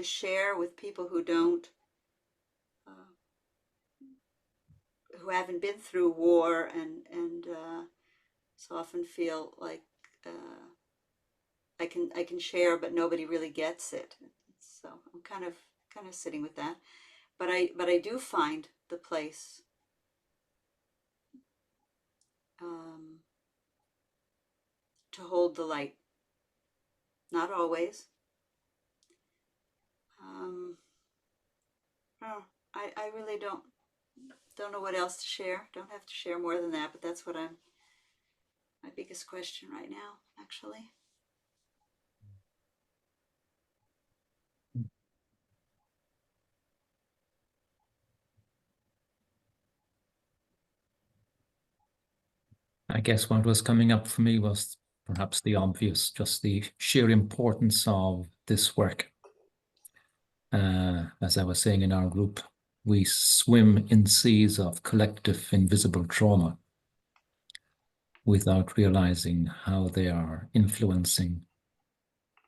share with people who don't who haven't been through war, and so often feel like I can share, but nobody really gets it. So I'm kind of sitting with that, but I do find the place to hold the light. Not always. I really don't know what else to share. Don't have to share more than that, but that's what my biggest question right now, actually. I guess what was coming up for me was perhaps the obvious, just the sheer importance of this work. As I was saying in our group, we swim in seas of collective invisible trauma without realizing how they are influencing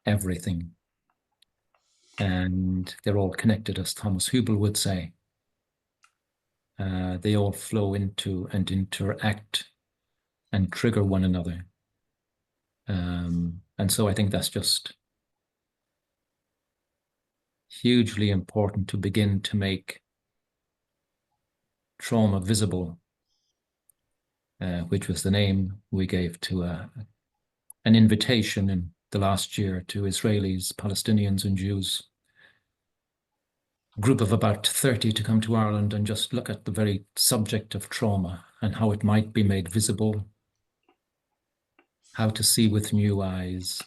everything. And they're all connected, as Thomas Hübel would say. They all flow into and interact and trigger one another. And so I think that's just hugely important to begin to make trauma visible, which was the name we gave to an invitation in the last year to Israelis, Palestinians, and Jews. A group of about 30 to come to Ireland and just look at the very subject of trauma and how it might be made visible, how to see with new eyes,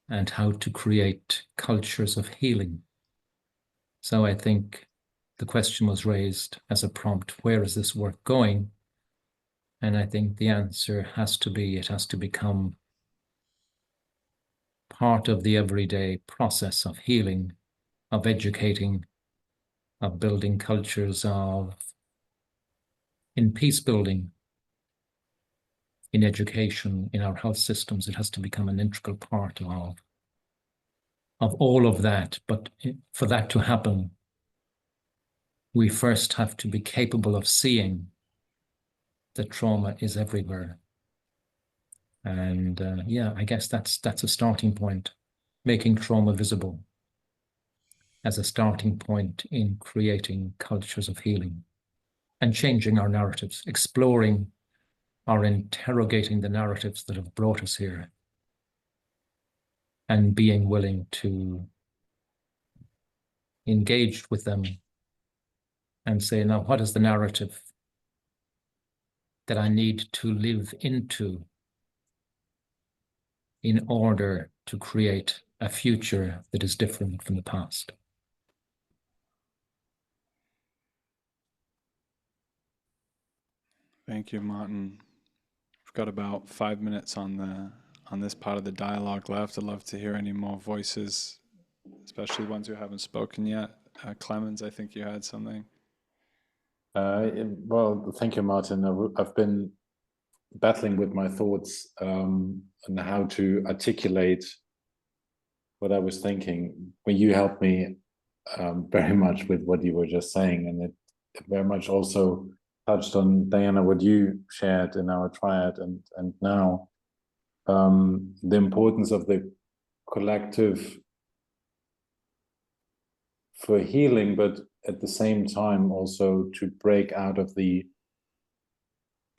and how to create cultures of healing. So I think the question was raised as a prompt, where is this work going? And I think the answer has to be, it has to become part of the everyday process of healing, of educating, of building cultures in peace building, in education, in our health systems. It has to become an integral part of all of that. But for that to happen, we first have to be capable of seeing that trauma is everywhere. And yeah, I guess that's a starting point, making trauma visible as a starting point in creating cultures of healing and changing our narratives, exploring or interrogating the narratives that have brought us here, and being willing to engage with them and say, now, what is the narrative that I need to live into in order to create a future that is different from the past? Thank you, Martin. We've got about 5 minutes on this part of the dialogue left. I'd love to hear any more voices, especially ones who haven't spoken yet. Clemens, I think you had something. Well, thank you, Martin. I've been battling with my thoughts on how to articulate what I was thinking. When you helped me very much with what you were just saying, and it very much also touched on, Diana, what you shared in our triad, and now the importance of the collective for healing, but at the same time also to break out of the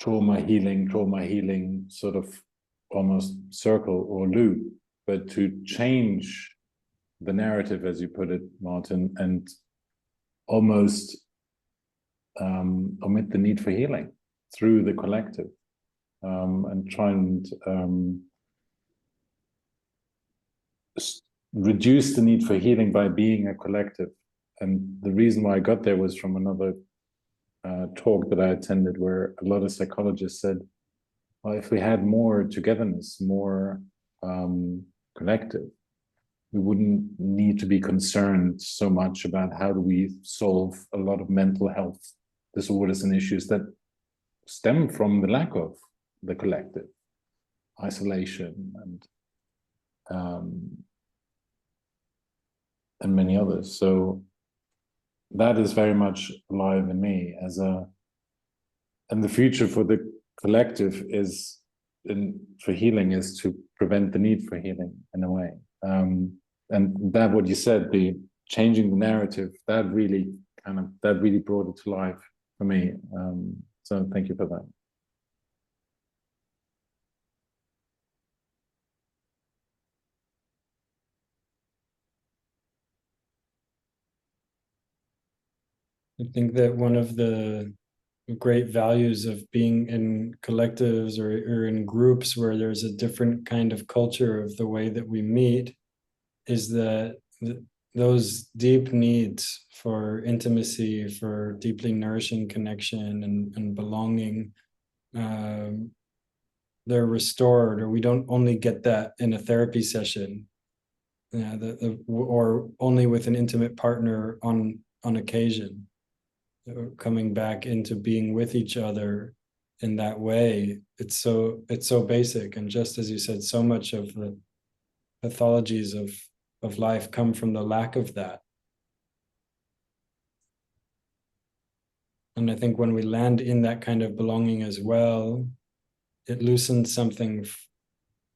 trauma healing sort of almost circle or loop, but to change the narrative, as you put it, Martin, and almost omit the need for healing through the collective, and try and reduce the need for healing by being a collective. And the reason why I got there was from another talk that I attended, where a lot of psychologists said, well, if we had more togetherness, more collective, we wouldn't need to be concerned so much about how do we solve a lot of mental health disorders and issues that stem from the lack of the collective, isolation and many others. So that is very much alive in me and the future for the collective is for healing is to prevent the need for healing in a way. And that what you said, the changing the narrative, that really brought it to life for me. So thank you for that. I think that one of the great values of being in collectives or in groups where there's a different kind of culture of the way that we meet is that those deep needs for intimacy, for deeply nourishing connection and belonging, they're restored, or we don't only get that in a therapy session, or only with an intimate partner on occasion. Coming back into being with each other in that way, it's so basic. And just as you said, so much of the pathologies of life come from the lack of that. And I think when we land in that kind of belonging as well, it loosens something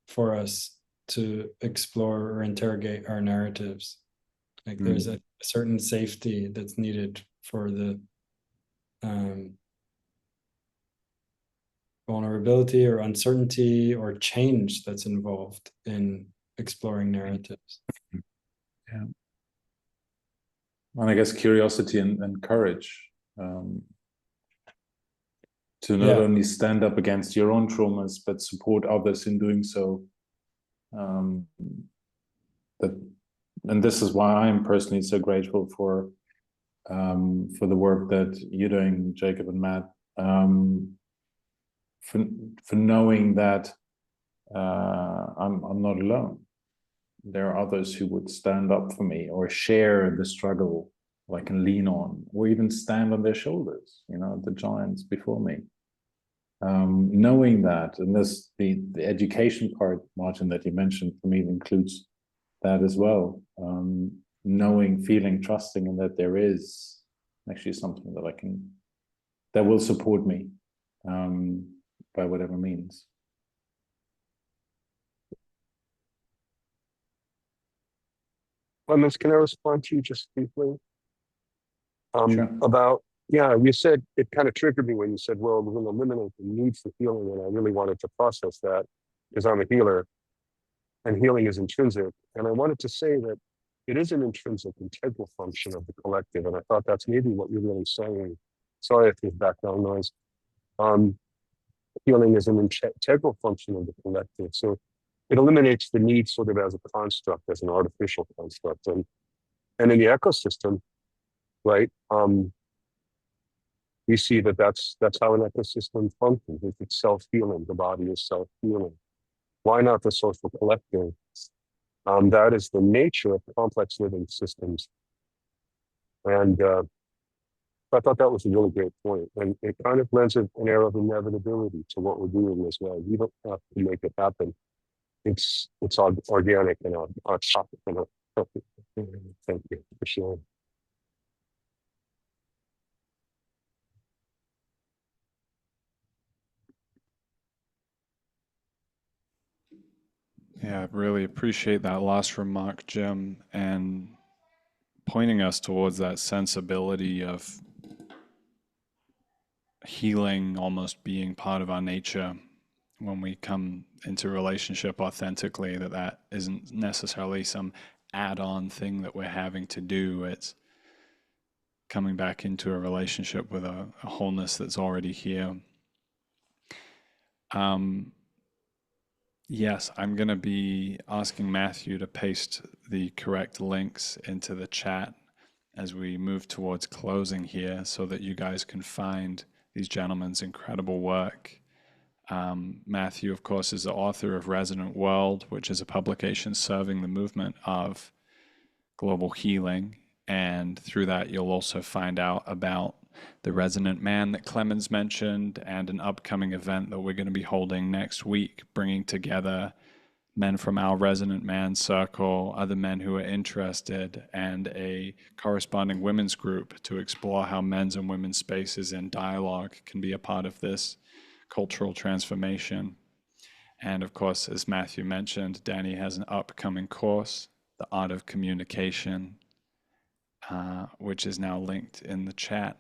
for us to explore or interrogate our narratives. Like there's a certain safety that's needed for the vulnerability or uncertainty or change that's involved in exploring narratives. Yeah. And I guess curiosity and courage to not only stand up against your own traumas, but support others in doing so. And this is why I'm personally so grateful for the work that you're doing, Jacob and Matt, for knowing that I'm not alone. There are others who would stand up for me or share the struggle I can lean on, or even stand on their shoulders, the giants before me. Knowing that, and this the education part, Martin, that you mentioned, for me includes that as well. Knowing, feeling, trusting, and that there is actually something that will support me by whatever means. Clemens, can I respond to you just briefly? Sure. About, yeah, you said, it kind of triggered me when you said, well, we're going to eliminate the need for healing. And I really wanted to process that because I'm a healer and healing is intrinsic. And I wanted to say that it is an intrinsic, integral function of the collective. And I thought that's maybe what you're really saying. Sorry if there's background noise. Healing is an integral function of the collective. So it eliminates the need sort of as a construct, as an artificial construct. And in the ecosystem, right, we see that's how an ecosystem functions. It's self-healing. The body is self-healing. Why not the social collective? That is the nature of complex living systems. And I thought that was a really great point. And it kind of lends an air of inevitability to what we're doing as well. We don't have to make it happen. It's organic and our topic. Thank you for sharing. Yeah, I really appreciate that last remark, Jim, and pointing us towards that sensibility of healing almost being part of our nature when we come into relationship authentically, that isn't necessarily some add-on thing that we're having to do. It's coming back into a relationship with a wholeness that's already here. Yes, I'm going to be asking Matthew to paste the correct links into the chat as we move towards closing here so that you guys can find these gentlemen's incredible work. Matthew, of course, is the author of Resonant World, which is a publication serving the movement of global healing. And through that, you'll also find out about the Resonant Man that Clemens mentioned and an upcoming event that we're going to be holding next week, bringing together men from our Resonant Man circle, other men who are interested, and a corresponding women's group to explore how men's and women's spaces in dialogue can be a part of this cultural transformation. And of course, as Matthew mentioned, Danny has an upcoming course, The Art of Communication, which is now linked in the chat.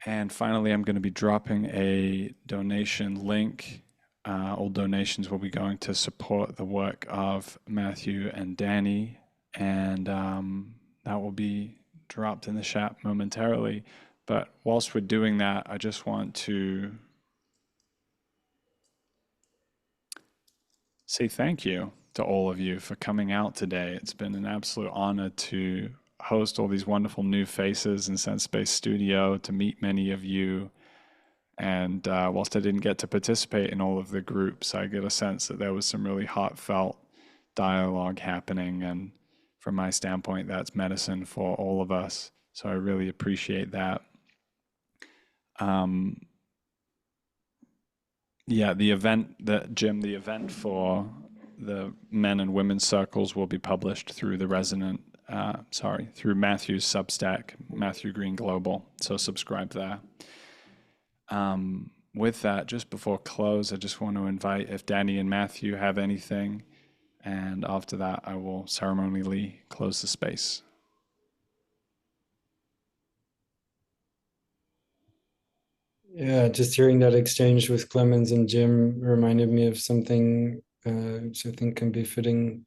And finally, I'm going to be dropping a donation link. All donations will be going to support the work of Matthew and Danny, and that will be dropped in the chat momentarily. But whilst we're doing that, I just want to say thank you to all of you for coming out today. It's been an absolute honor to host all these wonderful new faces in SENSESPACE Studio, to meet many of you. And whilst I didn't get to participate in all of the groups, I get a sense that there was some really heartfelt dialogue happening. And from my standpoint, that's medicine for all of us. So I really appreciate that. Yeah, the event for the men and women's circles will be published through the through Matthew's Substack, Matthew Green Global. So subscribe there. With that, just before close, I just want to invite if Danny and Matthew have anything, and after that, I will ceremonially close the space. Yeah, just hearing that exchange with Clemens and Jim reminded me of something which I think can be fitting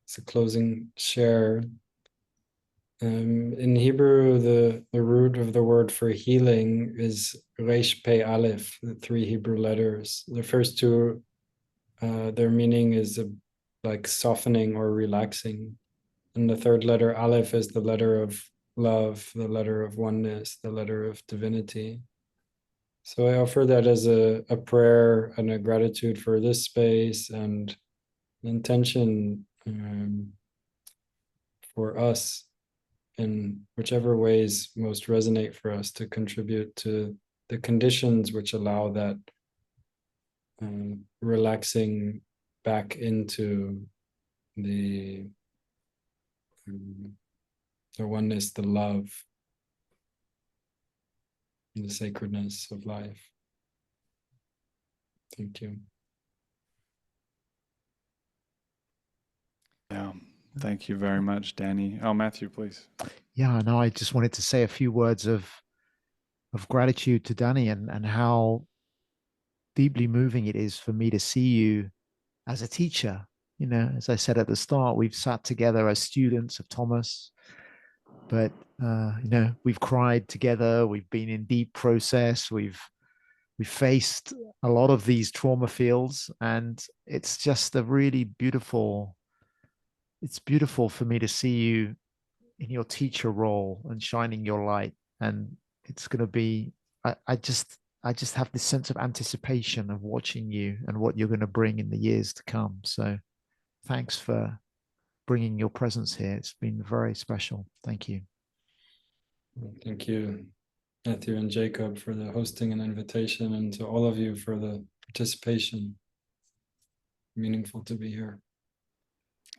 as a closing share. In Hebrew, the root of the word for healing is Resh Pei Aleph, the 3 Hebrew letters. The first 2, their meaning is like softening or relaxing. And the 3rd letter, Aleph, is the letter of love, the letter of oneness, the letter of divinity. So I offer that as a prayer and a gratitude for this space, and intention for us in whichever ways most resonate for us to contribute to the conditions which allow that relaxing back into the oneness, the love, and the sacredness of life. Thank you. Yeah. Thank you very much, Danny. Oh, Matthew, please. Yeah, no, I just wanted to say a few words of gratitude to Danny, and how deeply moving it is for me to see you as a teacher. You know, as I said at the start, we've sat together as students of Thomas, but you know, we've cried together, we've been in deep process, we've faced a lot of these trauma fields, and it's just a really beautiful, it's beautiful for me to see you in your teacher role and shining your light. And it's going to be, I just have this sense of anticipation of watching you and what you're going to bring in the years to come. So thanks for bringing your presence here. It's been very special. Thank you. Thank you, Matthew and Jacob, for the hosting and invitation, and to all of you for the participation. Meaningful to be here.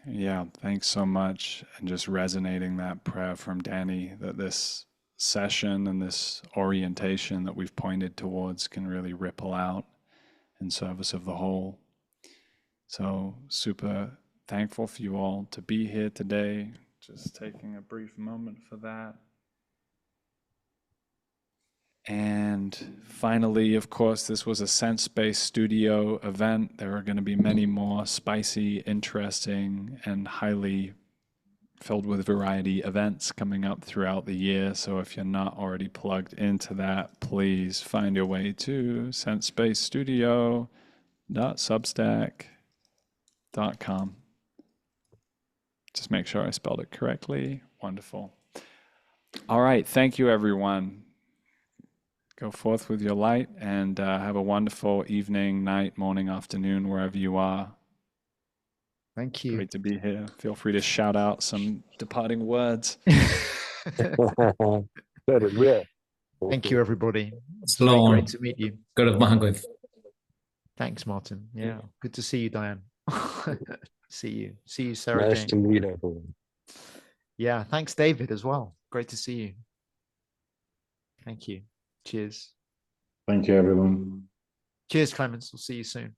Yeah, thanks so much. And just resonating that prayer from Danny, that this session and this orientation that we've pointed towards can really ripple out in service of the whole. So super thankful for you all to be here today. Just taking a brief moment for that. And finally, of course, this was a SENSESPACE Studio event. There are going to be many more spicy, interesting, and highly filled with variety events coming up throughout the year. So if you're not already plugged into that, please find your way to sensespacestudio.substack.com. Just make sure I spelled it correctly. Wonderful. All right. Thank you, everyone. Go forth with your light, and have a wonderful evening, night, morning, afternoon, wherever you are. Thank you. Great to be here. Feel free to shout out some departing words. Let it rip. Thank you, everybody. It's Slow really on. great to meet you. Good of Mahangwith. Thanks, Martin. Yeah. Good to see you, Diane. See you, Sarah Nice Jane. to meet everyone. Yeah. Thanks, David, as well. Great to see you. Thank you. Cheers. Thank you, everyone. Cheers, Clemens. We'll see you soon.